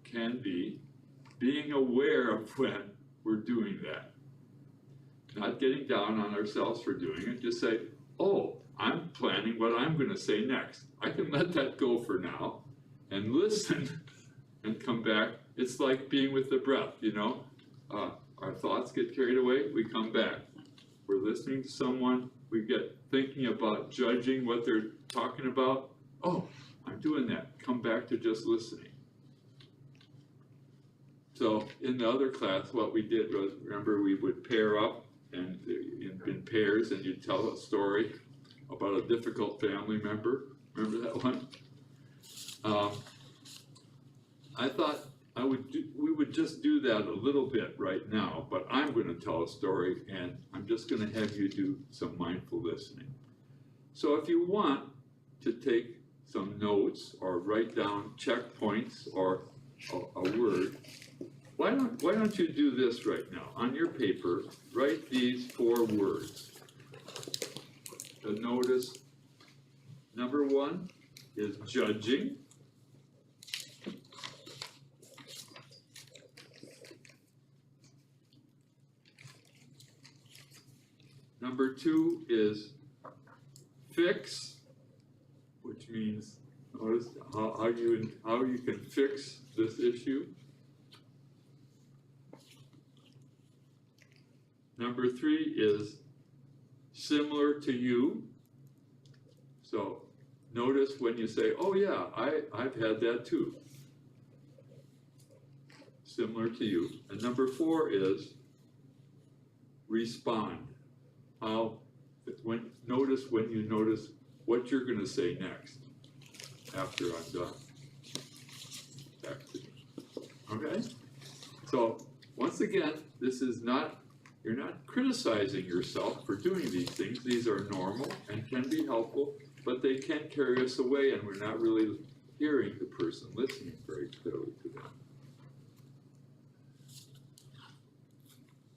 can be being aware of when we're doing that. Not getting down on ourselves for doing it, just say, oh, I'm planning what I'm going to say next. I can let that go for now and listen and come back. It's like being with the breath, you know. Our thoughts get carried away, we come back. We're listening to someone, we get thinking about judging what they're talking about. Oh, I'm doing that. Come back to just listening. So in the other class, what we did was, remember, we would pair up and in pairs, and you'd tell a story about a difficult family member. Remember that one? I thought we would just do that a little bit right now, but I'm going to tell a story, and I'm just going to have you do some mindful listening. So if you want to take some notes or write down checkpoints or a word, why don't you do this right now? On your paper, write these 4 words. Notice, number 1 is judging. Number 2 is fix, which means notice how you can fix this issue. Number 3 is similar to you. So notice when you say, oh yeah, I've had that too. Similar to you. And number 4 is respond. Notice when you notice what you're going to say next after I'm done. Back to me. Okay? So once again, this is not, you're not criticizing yourself for doing these things. These are normal and can be helpful, but they can carry us away, and we're not really hearing the person, listening very clearly to them.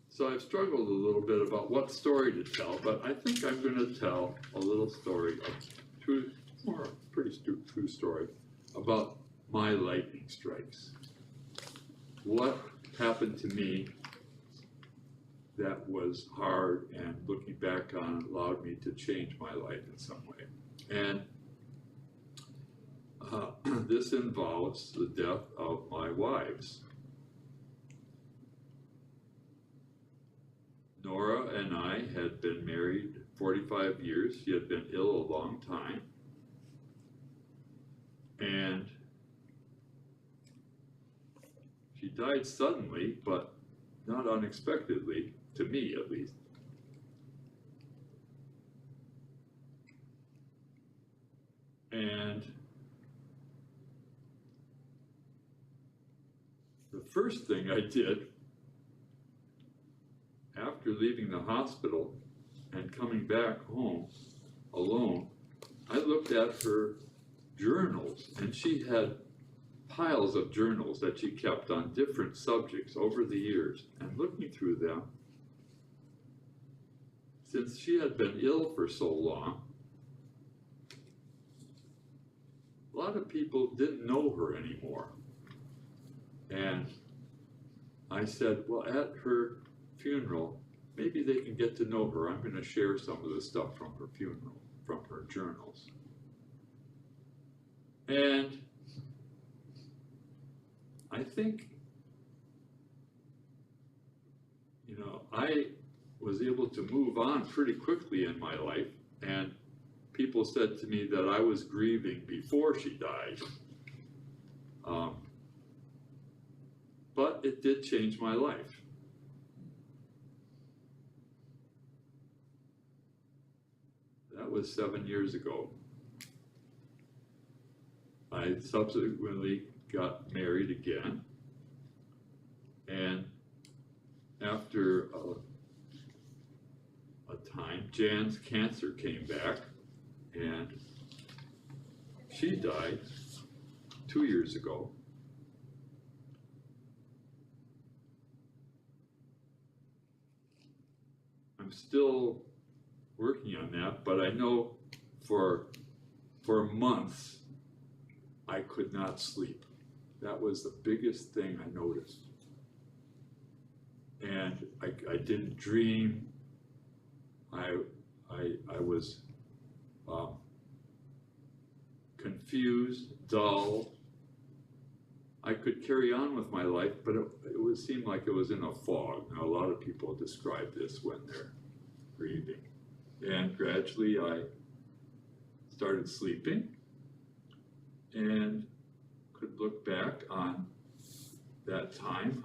So I've struggled a little bit about what story to tell, but I think I'm going to tell a little story of more pretty true story, about my lightning strikes. What happened to me that was hard and looking back on it allowed me to change my life in some way. And this involves the death of my wives. Nora and I had been married 45 years. She had been ill a long time. And she died suddenly, but not unexpectedly, to me at least. And the first thing I did after leaving the hospital and coming back home alone, I looked at her journals, and she had piles of journals that she kept on different subjects over the years. And looking through them, since she had been ill for so long, a lot of people didn't know her anymore. And I said, well, at her funeral, maybe they can get to know her. I'm going to share some of the stuff from her funeral, from her journals. And I think, you know, I was able to move on pretty quickly in my life, and people said to me that I was grieving before she died. But it did change my life. That was 7 years ago. I subsequently got married again, and after a time, Jan's cancer came back, and she died 2 years ago. I'm still working on that, but I know for months I could not sleep. That was the biggest thing I noticed. And I didn't dream. I was confused, dull. I could carry on with my life, but it would seem like it was in a fog. Now, a lot of people describe this when they're grieving. And gradually I started sleeping and could look back on that time,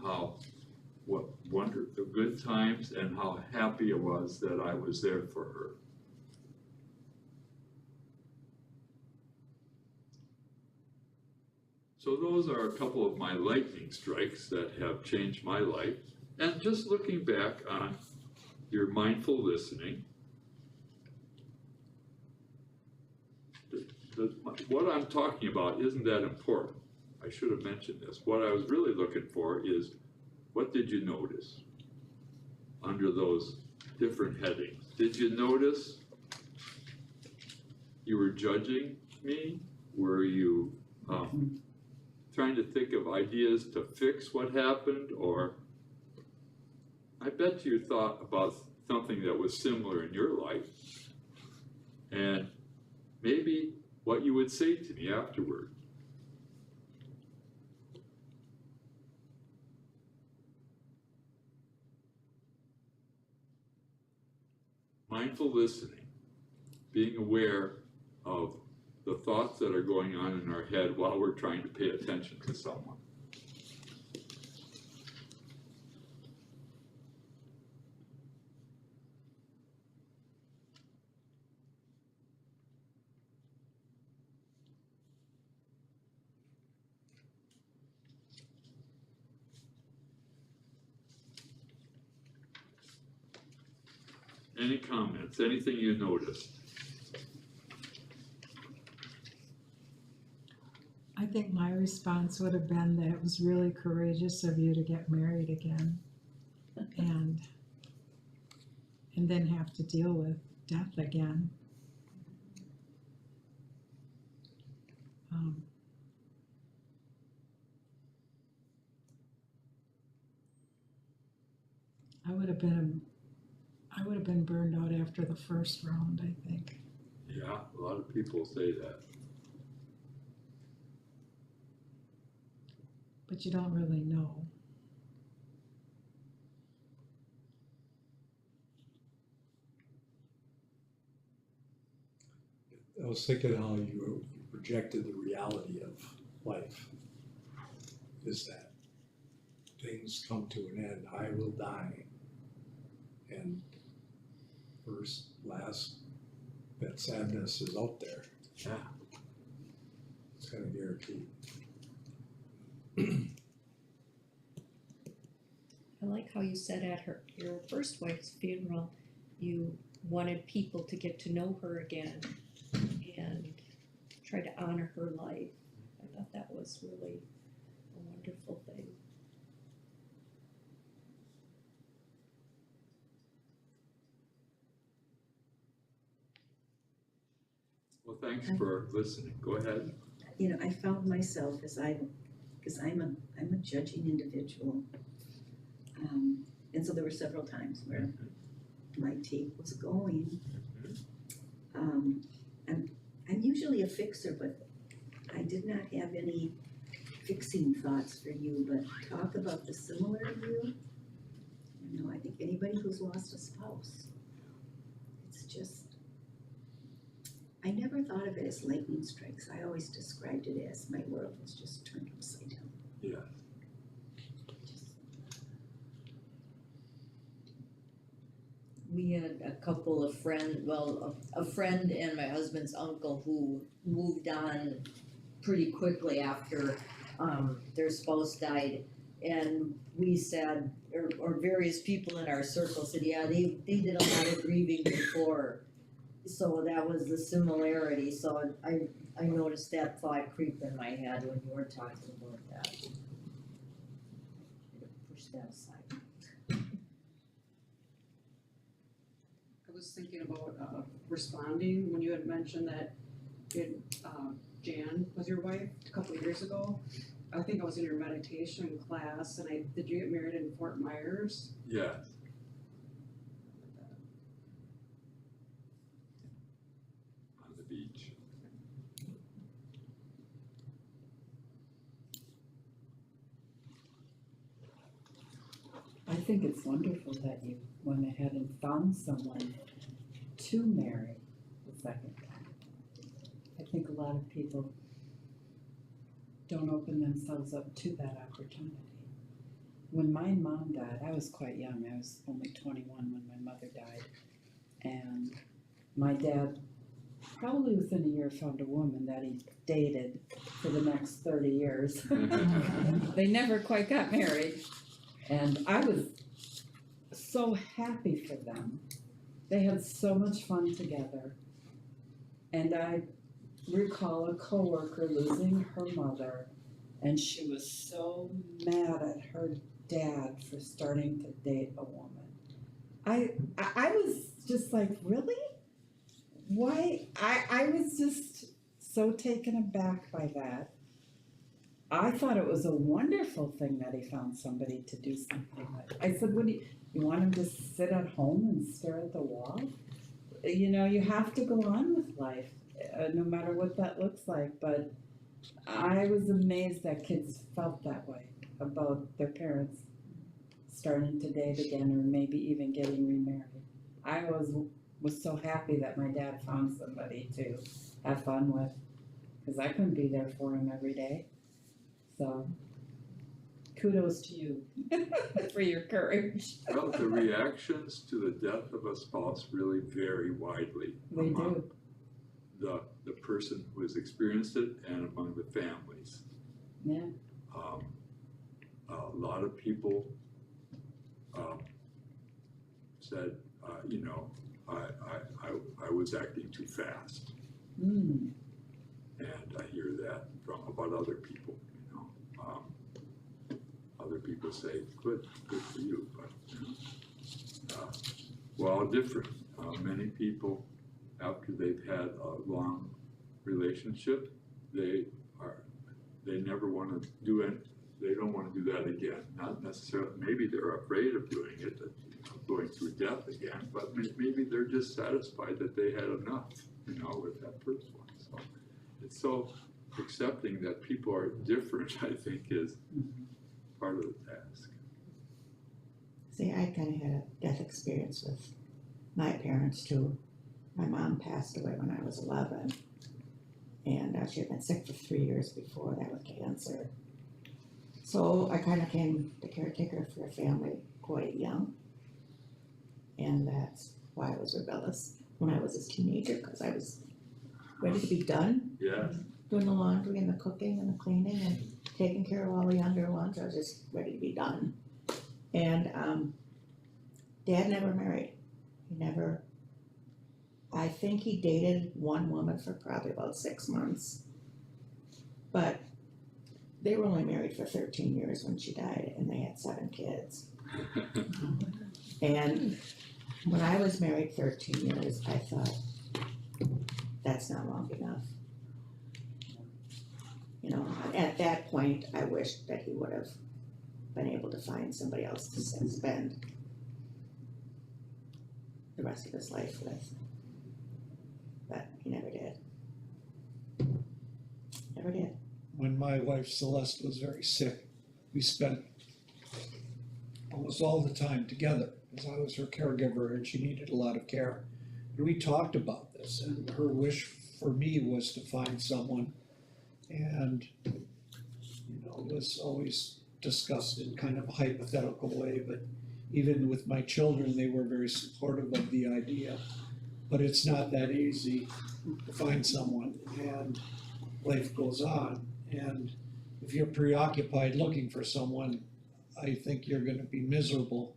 the good times, and how happy it was that I was there for her. So those are a couple of my lightning strikes that have changed my life. And just looking back on your mindful listening, what I'm talking about isn't that important. I should have mentioned this. What I was really looking for is, what did you notice under those different headings? Did you notice you were judging me? Were you trying to think of ideas to fix what happened? Or I bet you thought about something that was similar in your life, and maybe what you would say to me afterward. Mindful listening, being aware of the thoughts that are going on in our head while we're trying to pay attention to someone. Any comments, anything you noticed? I think my response would have been that it was really courageous of you to get married again and then have to deal with death again. Um, I would have been burned out after the first round, I think. Yeah, a lot of people say that. But you don't really know. I was thinking how you projected the reality of life. Is that things come to an end, I will die. And first, last, that sadness is out there. Yeah. It's kind of guaranteed. I like how you said at your first wife's funeral, you wanted people to get to know her again and try to honor her life. I thought that was really a wonderful thing. Well, thanks for listening. Go ahead. You know, I found myself because I'm a judging individual. And so there were several times where my take was going. I'm usually a fixer, but I did not have any fixing thoughts for you, but talk about the similar to you. You know, I think anybody who's lost a spouse, it's just, I never thought of it as lightning strikes. I always described it as my world was just turned upside down. Yeah. We had a couple of friends, well, a friend and my husband's uncle who moved on pretty quickly after their spouse died. And we said, or various people in our circle said, yeah, they did a lot of grieving before. So that was the similarity, so I noticed that thought creep in my head when you were talking about that. Push that aside. I was thinking about responding when you had mentioned that Jan was your wife a couple of years ago. I think I was in your meditation class, and did you get married in Fort Myers? Yeah. On the beach. I think it's wonderful that you went ahead and found someone to marry the second time. I think a lot of people don't open themselves up to that opportunity. When my mom died, I was quite young. I was only 21 when my mother died. And my dad, probably within a year, found a woman that he dated for the next 30 years. They never quite got married. And I was so happy for them. They had so much fun together. And I recall a coworker losing her mother, and she was so mad at her dad for starting to date a woman. I was just like, really? Why? I was just so taken aback by that. I thought it was a wonderful thing that he found somebody to do something with. I said, what do you want him to sit at home and stare at the wall? You know, you have to go on with life, no matter what that looks like. But I was amazed that kids felt that way about their parents starting to date again, or maybe even getting remarried. I was so happy that my dad found somebody to have fun with, because I couldn't be there for him every day. So, kudos to you for your courage. Well, the reactions to the death of a spouse really vary widely They among do. the person who has experienced it and among the families. Yeah. A lot of people said, you know, I was acting too fast. Mm. And I hear that from about other people, you know. Other people say, good for you, but you know, we're all different. Many people, after they've had a long relationship, they they never wanna do it, they don't wanna do that again. Not necessarily, maybe they're afraid of doing it, going through death again, but maybe they're just satisfied that they had enough, with that first one. So it's so accepting that people are different, I think, is part of the task. See, I kind of had a death experience with my parents too. My mom passed away when I was 11, and she had been sick for 3 years before that with cancer. So I kind of came the caretaker for a family quite young, and that's why I was rebellious when I was a teenager, because I was ready to be done. Yes. Doing the laundry and the cooking and the cleaning and taking care of all the younger ones. I was just ready to be done. And Dad never married. He never, I think he dated one woman for probably about 6 months. But they were only married for 13 years when she died, and they had 7 kids. And when I was married 13 years, I thought, that's not long enough. At that point, I wished that he would have been able to find somebody else to spend the rest of his life with. But he never did. Never did. When my wife Celeste was very sick, we spent almost all the time together, because I was her caregiver and she needed a lot of care. And we talked about this, and her wish for me was to find someone, and it was always discussed in kind of a hypothetical way, but even with my children, they were very supportive of the idea. But it's not that easy to find someone, and life goes on. And if you're preoccupied looking for someone, I think you're gonna be miserable.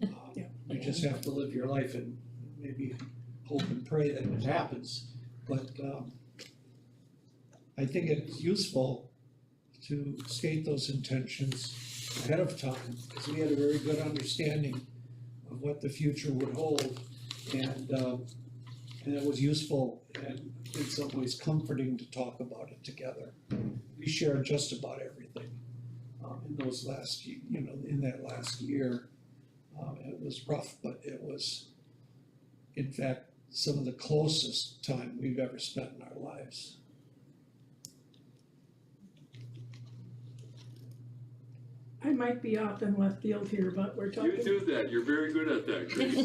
You just have to live your life and maybe hope and pray that it happens. But I think it's useful to state those intentions ahead of time, because we had a very good understanding of what the future would hold. And it was useful and in some ways comforting to talk about it together. We shared just about everything in those last, in that last year. It was rough, but it was, in fact, some of the closest time we've ever spent in our lives. I might be off in left field here, but we're talking. You do that, you're very good at that, Grace.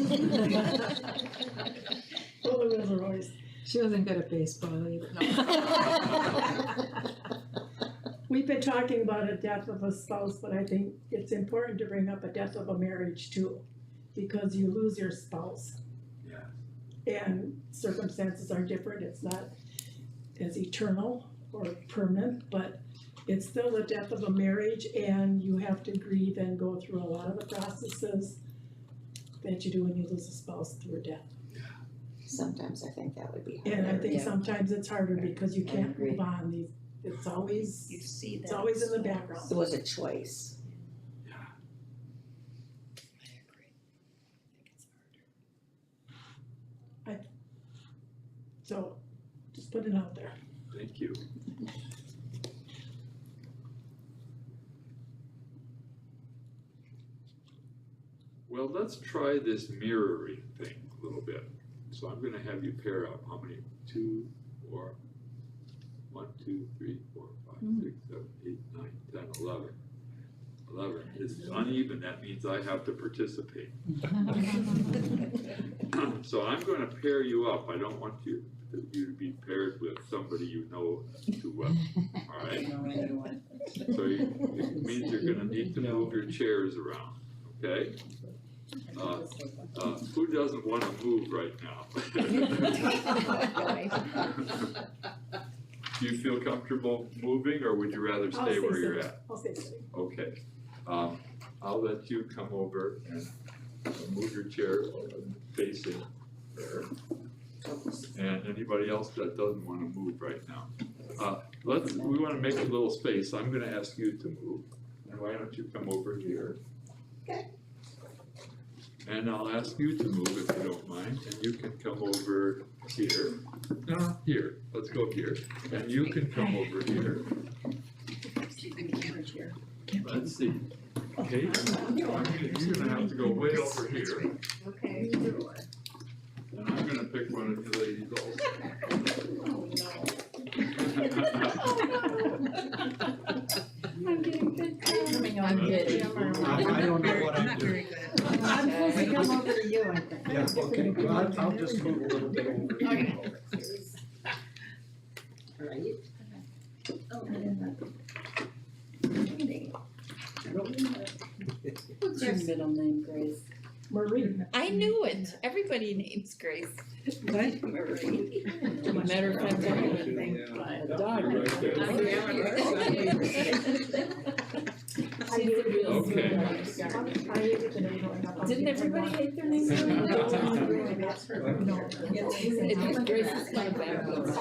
Well, the Reservoirs. She wasn't good at baseball either. We've been talking about a death of a spouse, but I think it's important to bring up a death of a marriage too, because you lose your spouse. Yeah. And circumstances are different, it's not as eternal or permanent, but it's still the death of a marriage, and you have to grieve and go through a lot of the processes that you do when you lose a spouse through a death. Sometimes I think that would be harder. And I think Yeah. sometimes it's harder because you I can't agree. move on, it's always, You see that. it's always in the background. It was a choice. Yeah. So, just put it out there. Thank you. Well, let's try this mirroring thing a little bit. So I'm gonna have you pair up how many? 2, 4, 1, 2, 3, 4, 5, 6, 7, 8, 9, 10, 11. 11 is uneven, that means I have to participate. So I'm gonna pair you up. I don't want you to be paired with somebody you know too well, all right? So it means you're gonna need to move your chairs around, okay? Who doesn't wanna move right now? Do you feel comfortable moving, or would you rather stay where you're at? I'll stay sitting. Okay, I'll let you come over and move your chair facing there. And anybody else that doesn't wanna move right now. We wanna make a little space, I'm gonna ask you to move, and why don't you come over here? Okay. And I'll ask you to move if you don't mind, and you can come over here. No, here, let's go here, and you can come over here. chair. Let's see. Kate, you're gonna have to go way over here, Okay. and I'm gonna pick one of you ladies also. I'm getting good. I'm kidding. I don't know what I'm doing. I'm supposed to come over to you, I think. Yeah, okay, well, I'll just move a little bit over. Right? Oh, What's your middle name, Grace? Marie. I knew it. Everybody names Grace. What? Marie. Matter of fact, I have a dog. Right there. She's a real Okay. sweetheart. Didn't everybody hate their names? It's just Grace is kind of backwards.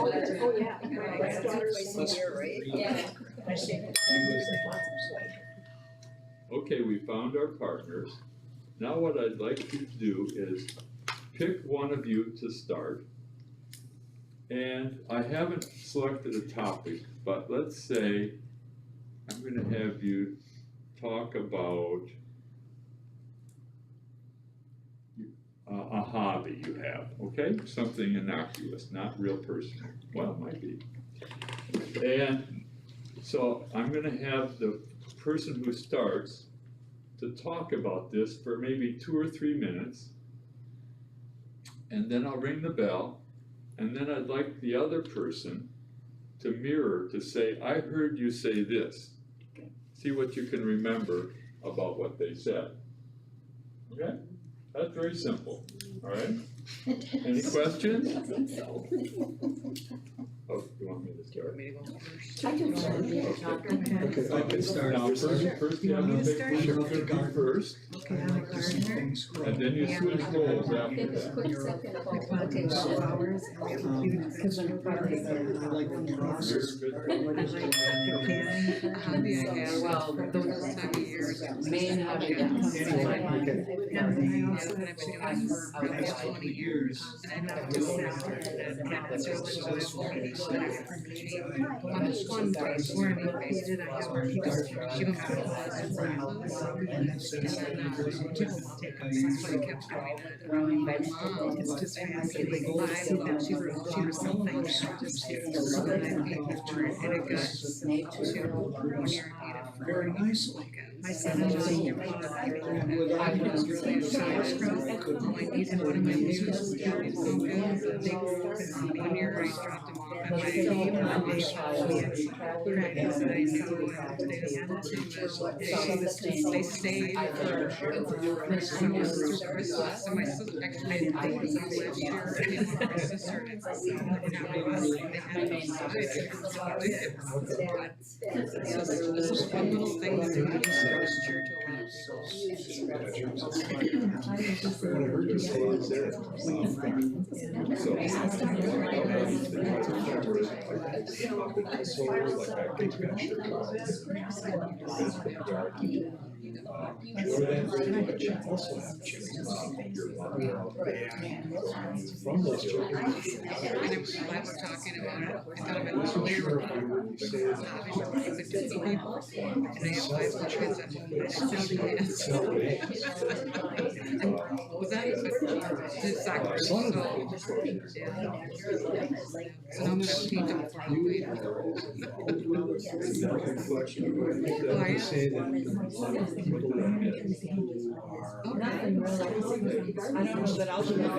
Okay, we found our partners. Now what I'd like you to do is pick one of you to start. And I haven't selected a topic, but let's say I'm gonna have you talk about a hobby you have, okay? Something innocuous, not real personal. Well, it might be. And so I'm gonna have the person who starts to talk about this for maybe 2 or 3 minutes. And then I'll ring the bell, and then I'd like the other person to mirror, to say, I heard you say this. See what you can remember about what they said. Okay? That's very simple, all right? Any questions? I think so. Oh, you want me to start? I can start being a talker. Okay, I can start. Now, first you have to pick one you're gonna do first, Okay, I'm a gardener. and then you switch roles after Take a that. quick second about Plantation. Flowers. Because I'm probably I like the crosses. Very I good. like the Hobby I have, Well, those time of years. main hobby that comes to my mind. And I also have been doing it for almost 20 years. And I don't do it after that. It's really joyful. But it's for me. On this one place where I posted, I have where people, she was going to clothes. And then, just take them. That's why I kept going. My mom is just fascinating. I know she was something. She just gets to look at my picture and it got to when you're needed for. Very nice. My son is just your father. I was really excited. All I needed, one of my neighbors was doing so good. They were one year I dropped them off at my neighbor. We had practice and I saw what they had to do. They stayed for Christmas through Christmas. So my sister, actually, I think it was last year. And my sister and I saw what it was. They had to decide. This is one little thing that they use in our church to allow What I heard you say is that from those children. And I was talking about it, I thought of it earlier. I said, good people, and I have 5 kids at home, I still do it. Was that the soccer, so, yeah. So I'm gonna teach them probably. Say that people that I don't know that I'll do that.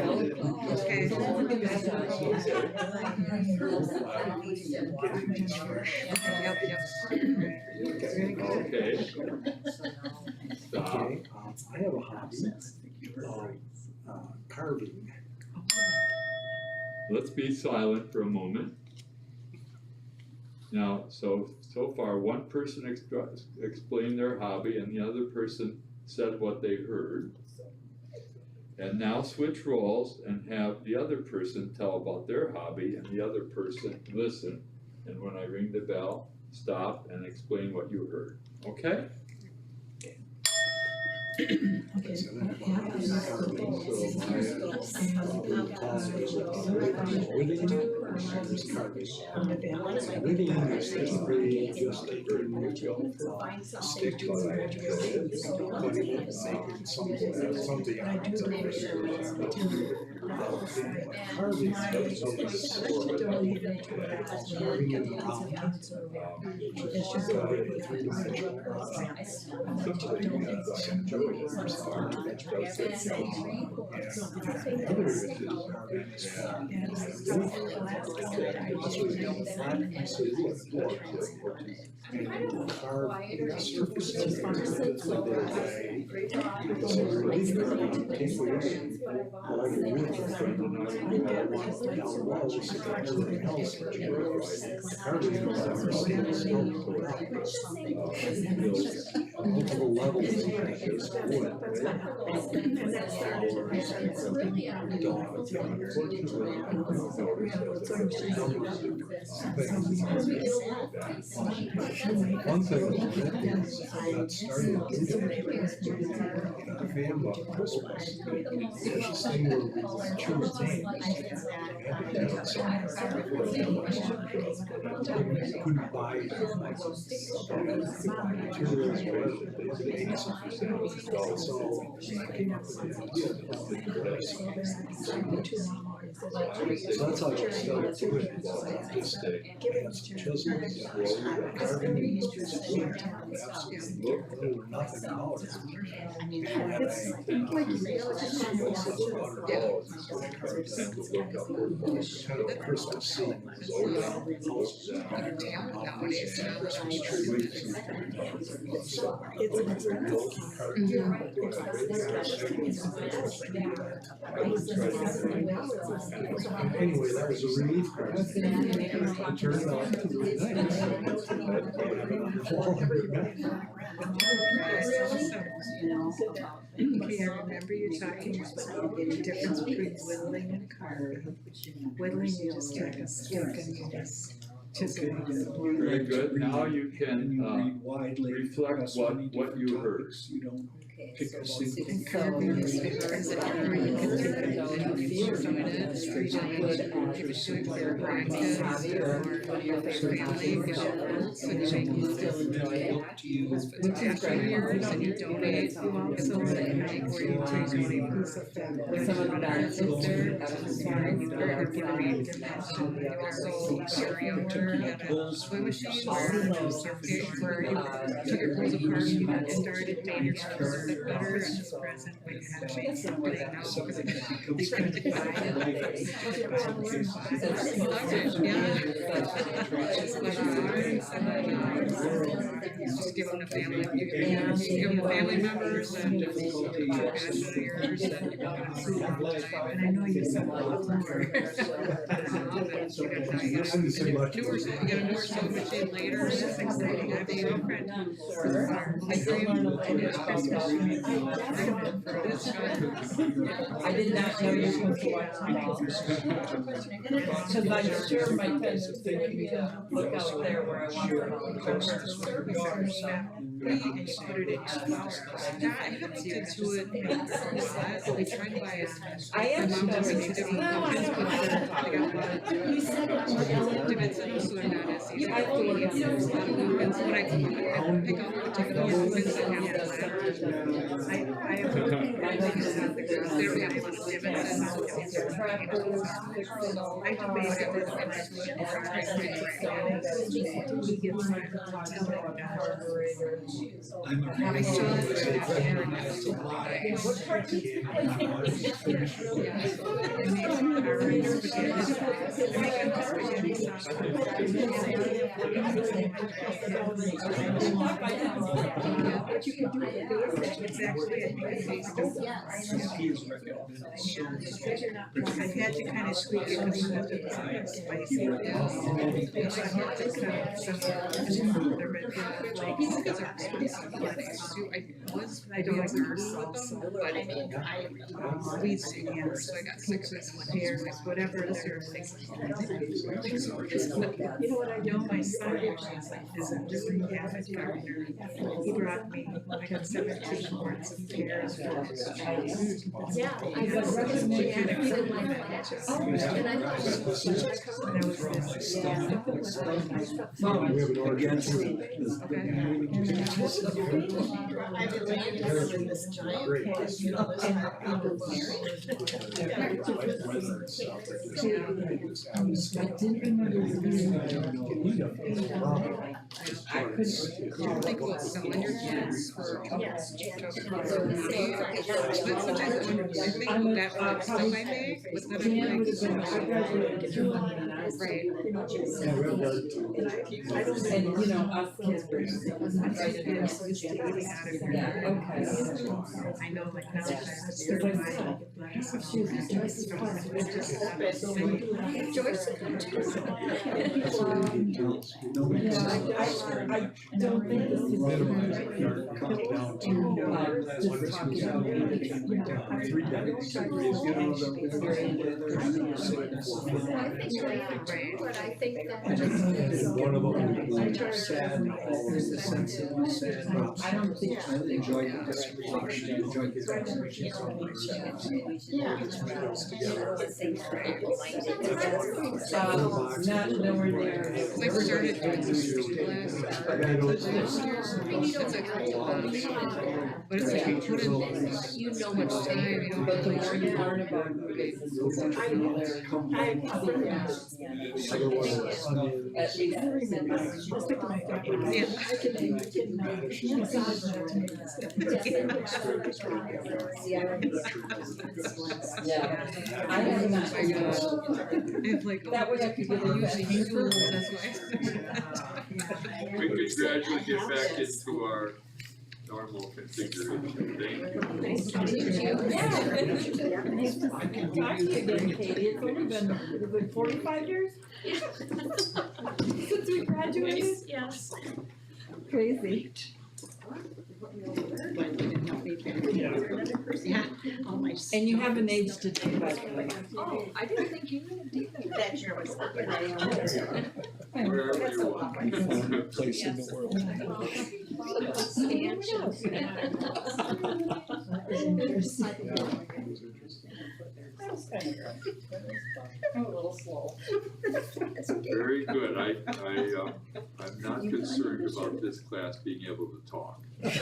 Okay. Okay. Stop. Okay, I have a hobby of carving. Let's be silent for a moment. Now, so far, one person explained their hobby and the other person said what they heard. And now switch roles and have the other person tell about their hobby and the other person listen. And when I ring the bell, stop and explain what you heard, okay? One thing that started a fan about Christmas, there's this thing where we choose themes. Couldn't buy materials so I came up with the idea of so that's how I started doing it. This day, chisels, carving, nothing about it. Kind of a Christmas scene. Anyway, that was a relief crisis. It turned out to be nice. Okay, I remember you talking about the difference between whittling and carving. Whittling, you just take a stick and you just chisel it. Very good. Now you can reflect what you heard. You don't Okay, pick a single. Carving is different. Or you can take it and feel from it, if you're doing it for your grandkids or for your family, so you make you still enjoy it. Which is great. Years and you donate, you also make where you take only a piece of family. Some of the benefits there, that was fine. You are giving dimension, you also carry over at a swim machine where you took your clothes apart, you got started, made your clothes a bit better, and this present when you had to make something now because they couldn't buy it. Just give them to family, give them to family members and pass it to yours and I know you said a lot more. You get a newer sewing machine later, that's exciting. I have a girlfriend I did not know you were supposed to watch because I'm sure my tenants think look out there where I want to and you put it in your flour. I looked into it. They tried to buy it. I actually know they got so they're not as easy. When I pick up particular movements that have I have they're having one of divots and I do basic with But you can do it it's actually a taste of I've had to kind of squeak it because it wasn't spicy. I always are salsa, but I mean, I sweets and so I got sick of it with pears, whatever they're thinking. You know what I know, my son is a different cabinet gardener. He brought me, I got 17 quarts of pears for Yeah, I was recommending in my class. And I thought it was such a That was this, yeah. We have an ordinance. Okay. Great. I couldn't think about selling your kids for. Yes. But sometimes I wonder, I think that works if I may, but then I'm like. Right. And, you know, us kids were right in there. Yeah, okay. I know, like now. Joyce. I don't think this is. Just talking about. 3 decades. But I think that. And one of them was sad, there's the sense that you said, I don't think. I enjoyed the discussion, enjoyed the conversation on myself. Not nowhere near. I started doing this last year. It's like, but it's like you put in, you know much time, you don't. But the more you learn about movies, it's at least. Yeah. I have not. It's like, That would have to be using tools, that's why. We could gradually get back into our normal configuration. Thank you. Nice to meet you. Nice to talk to you again, Katie. It's only been 45 years? Since we graduated? Yes. Crazy. Yeah. And you haven't aged a day, by the way. Oh, I didn't think you would do that. That year was. Wherever you want. Place in the world. I'm a little slow. Very good. I'm not concerned about this class being able to talk. That's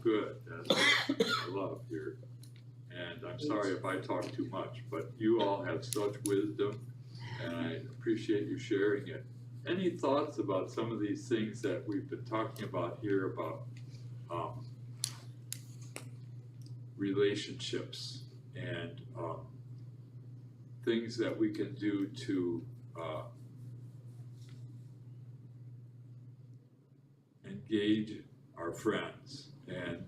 good. That's what I love here. And I'm sorry if I talk too much, but you all have such wisdom and I appreciate you sharing it. Any thoughts about some of these things that we've been talking about here about relationships and things that we can do to engage our friends and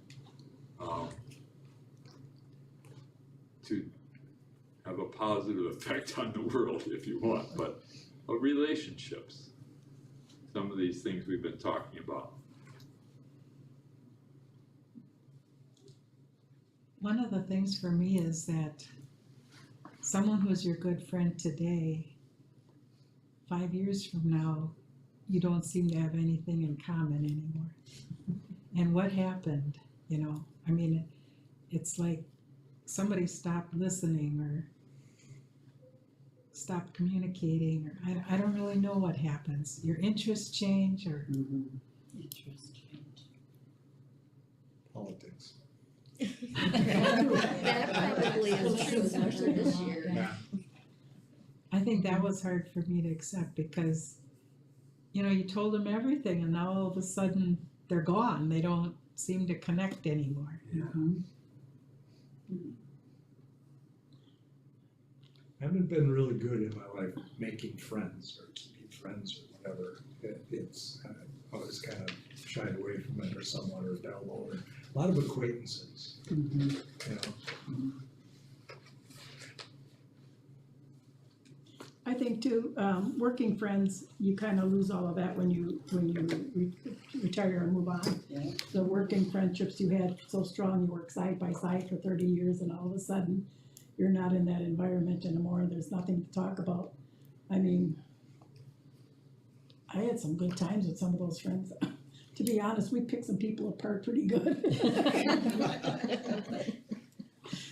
to have a positive effect on the world if you want, but relationships, some of these things we've been talking about. One of the things for me is that someone who's your good friend today, 5 years from now, you don't seem to have anything in common anymore. And what happened, you know? I mean, it's like somebody stopped listening or stopped communicating, or I don't really know what happens. Your interests change or? Interests change. Politics. That probably is true, especially this year. I think that was hard for me to accept because, you know, you told them everything and now all of a sudden they're gone. They don't seem to connect anymore. Yeah. I haven't been really good in my life making friends or to be friends or whatever. It's I always kind of shied away from it or somewhat or down low. A lot of acquaintances, you know. I think too, working friends, you kind of lose all of that when you retire and move on. Yeah. The working friendships you had so strong, you work side by side for 30 years and all of a sudden, you're not in that environment anymore, there's nothing to talk about. I mean, I had some good times with some of those friends. To be honest, we picked some people apart pretty good.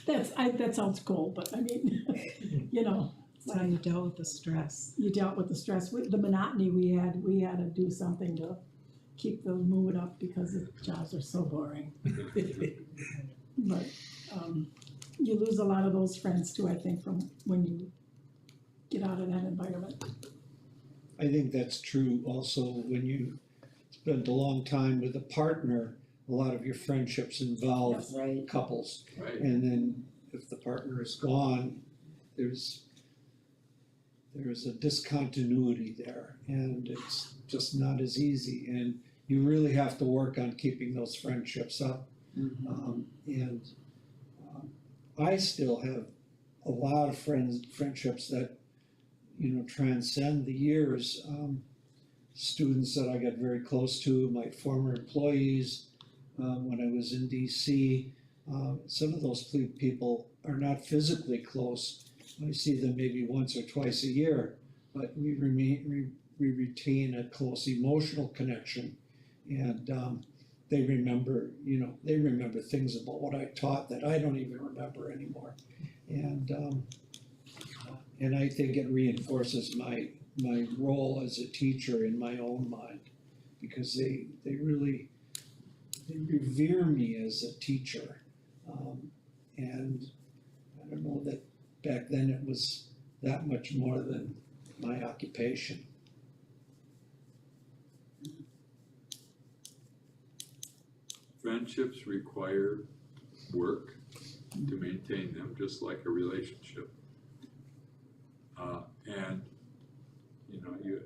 That sounds cool, but I mean, you know. That's how you dealt with the stress. You dealt with the stress, with the monotony we had to do something to keep the mood up because the jobs are so boring. But, you lose a lot of those friends too, I think, from when you get out of that environment. I think that's true also when you spend a long time with a partner, a lot of your friendships involve Right. couples. Right. And then if the partner is gone, there's a discontinuity there and it's just not as easy. And you really have to work on keeping those friendships up. I still have a lot of friendships that, you know, transcend the years. Students that I got very close to, my former employees, when I was in DC. Some of those people are not physically close. I see them maybe once or twice a year, but we retain a close emotional connection. And they remember things about what I taught that I don't even remember anymore. And I think it reinforces my role as a teacher in my own mind, because they revere me as a teacher. And I don't know that back then it was that much more than my occupation. Friendships require work to maintain them, just like a relationship. And, you know, you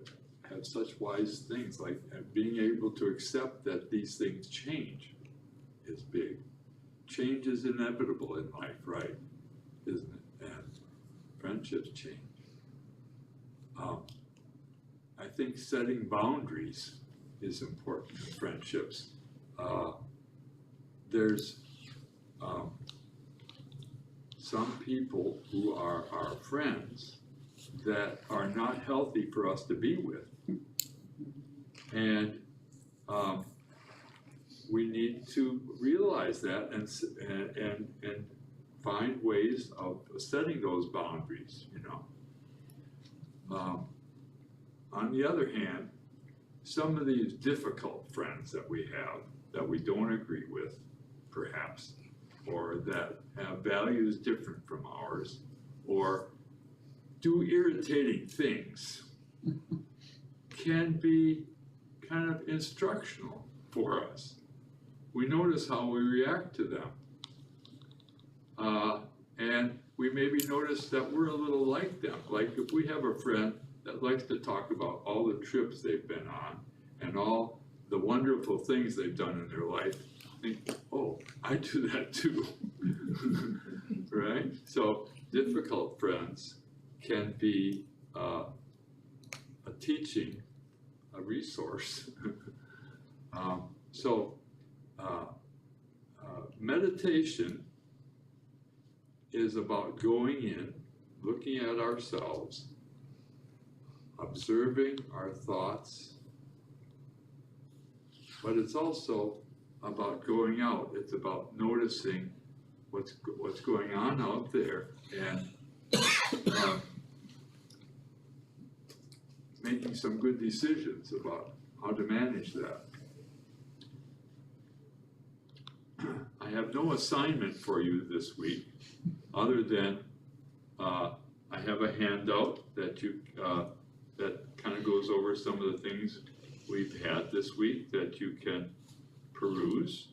have such wise things like being able to accept that these things change is big. Change is inevitable in life, right? Isn't it? And friendships change. I think setting boundaries is important in friendships. There's some people who are our friends that are not healthy for us to be with. And we need to realize that and find ways of setting those boundaries, you know. On the other hand, some of these difficult friends that we have that we don't agree with, perhaps, or that have values different from ours, or do irritating things, can be kind of instructional for us. We notice how we react to them. And we maybe notice that we're a little like them. Like if we have a friend that likes to talk about all the trips they've been on and all the wonderful things they've done in their life, think, oh, I do that too, right? So difficult friends can be a teaching, a resource. Meditation is about going in, looking at ourselves, observing our thoughts, but it's also about going out. It's about noticing what's going on out there and making some good decisions about how to manage that. I have no assignment for you this week, other than I have a handout that that kind of goes over some of the things we've had this week that you can peruse.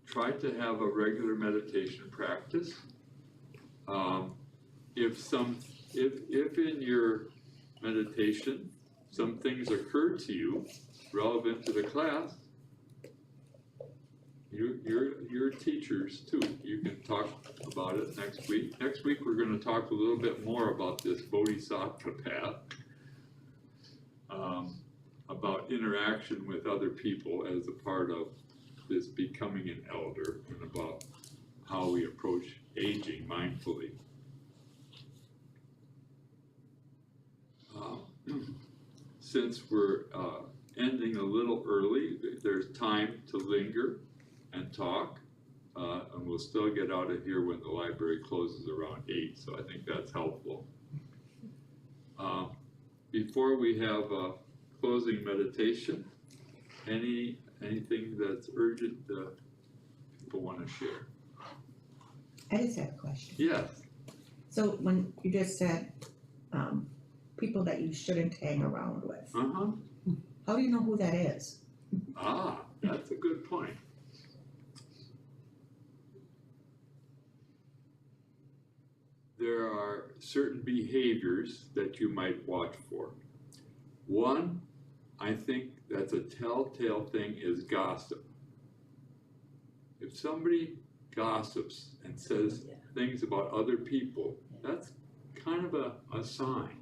Try to have a regular meditation practice. If in your meditation some things occur to you relevant to the class, you're teachers too. You can talk about it next week. Next week we're going to talk a little bit more about this Bodhisattva path. about interaction with other people as a part of this becoming an elder, and about how we approach aging mindfully. Since we're ending a little early, there's time to linger and talk, and we'll still get out of here when the library closes around 8, so I think that's helpful. Before we have a closing meditation, anything that's urgent that people want to share? I just have a question. Yes. So when you just said, people that you shouldn't hang around with, Uh-huh. how do you know who that is? Ah, that's a good point. There are certain behaviors that you might watch for. One, I think that's a telltale thing, is gossip. If somebody gossips and says things about other people, that's kind of a sign.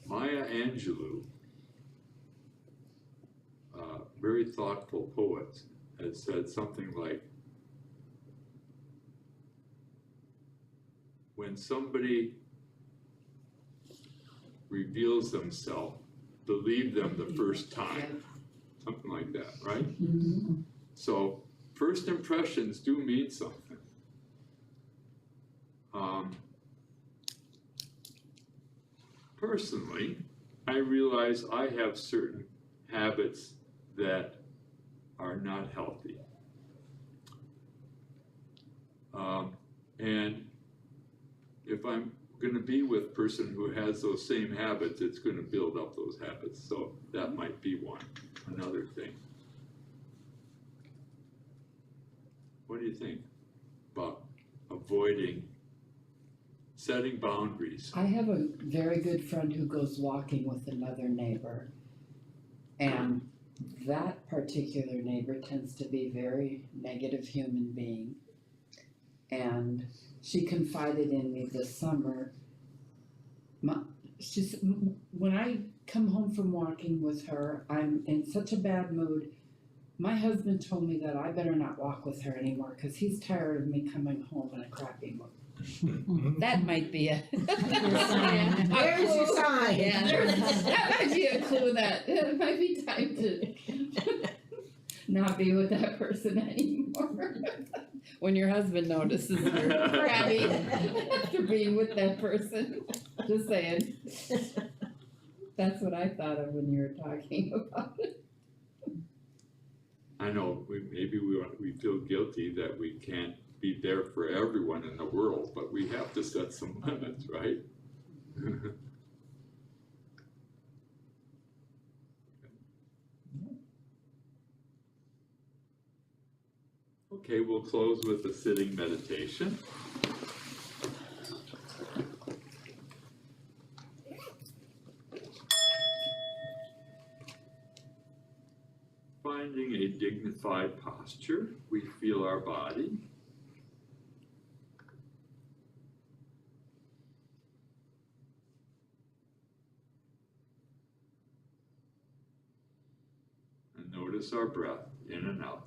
Maya Angelou, very thoughtful poet, has said something like, when somebody reveals themselves, believe them the first time. Something like that, right? So first impressions do mean something. Personally, I realize I have certain habits that are not healthy. And if I'm going to be with a person who has those same habits, it's going to build up those habits. So that might be another thing. What do you think about setting boundaries? I have a very good friend who goes walking with another neighbor. And that particular neighbor tends to be a very negative human being. And she confided in me this summer. She said, when I come home from walking with her, I'm in such a bad mood. My husband told me that I better not walk with her anymore because he's tired of me coming home in a crappy mood. That might be a sign. There's your sign. That might be a clue that it might be time to not be with that person anymore. When your husband notices you're crabby after being with that person. Just saying. That's what I thought of when you were talking about it. I know we feel guilty that we can't be there for everyone in the world, but we have to set some limits, right? Okay, we'll close with a sitting meditation. Finding a dignified posture, we feel our body. And notice our breath in and out.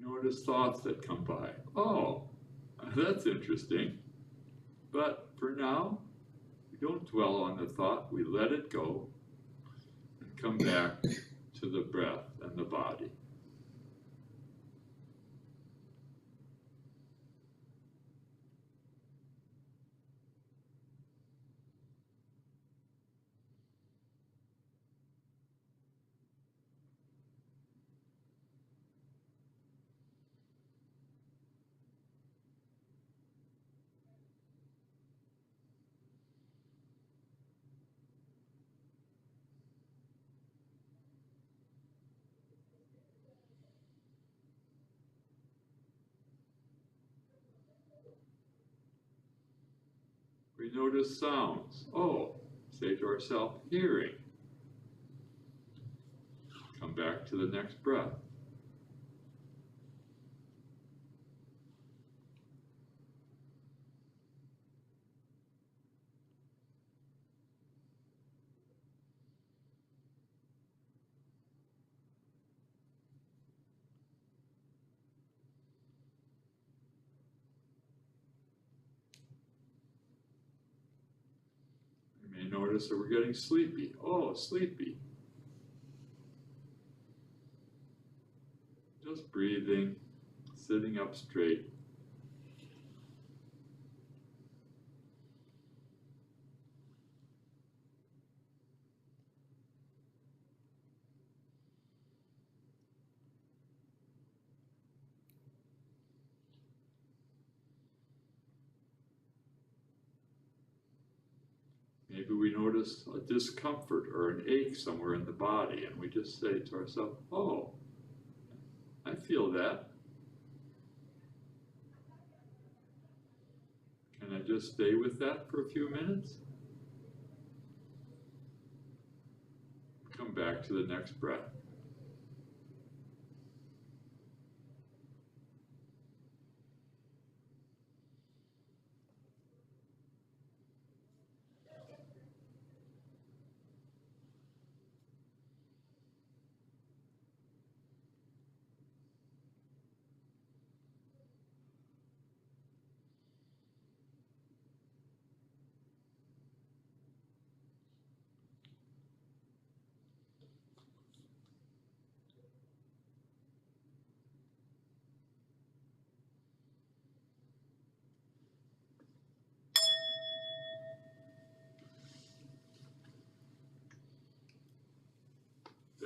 Notice thoughts that come by. Oh, that's interesting. But for now, we don't dwell on the thought, we let it go and come back to the breath and the body. We notice sounds. Oh, say to ourselves, hearing. Come back to the next breath. You may notice that we're getting sleepy. Oh, sleepy. Just breathing, sitting up straight. Maybe we notice a discomfort or an ache somewhere in the body, and we just say to ourselves, oh, I feel that. Can I just stay with that for a few minutes? Come back to the next breath.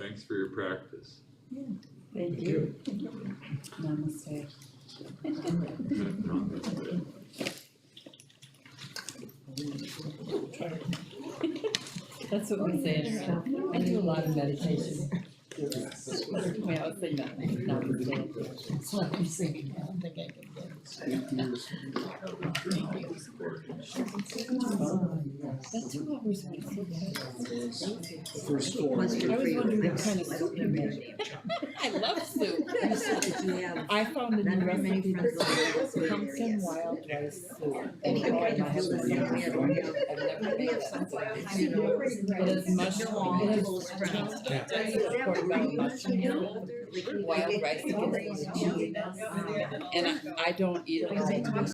Thanks for your practice. Thank you. Namaste. That's what we say. I do a lot of meditation. We always say namaste. It's like I'm singing, I don't think I can get it. That 2 hours went so First fast. I was wondering what kind of soup you made. I love soup. I found a new recipe for pumpkin wild rice soup. And my husband I've never made that. It is mushroom, it is wild rice against the cheese. And I don't eat it all.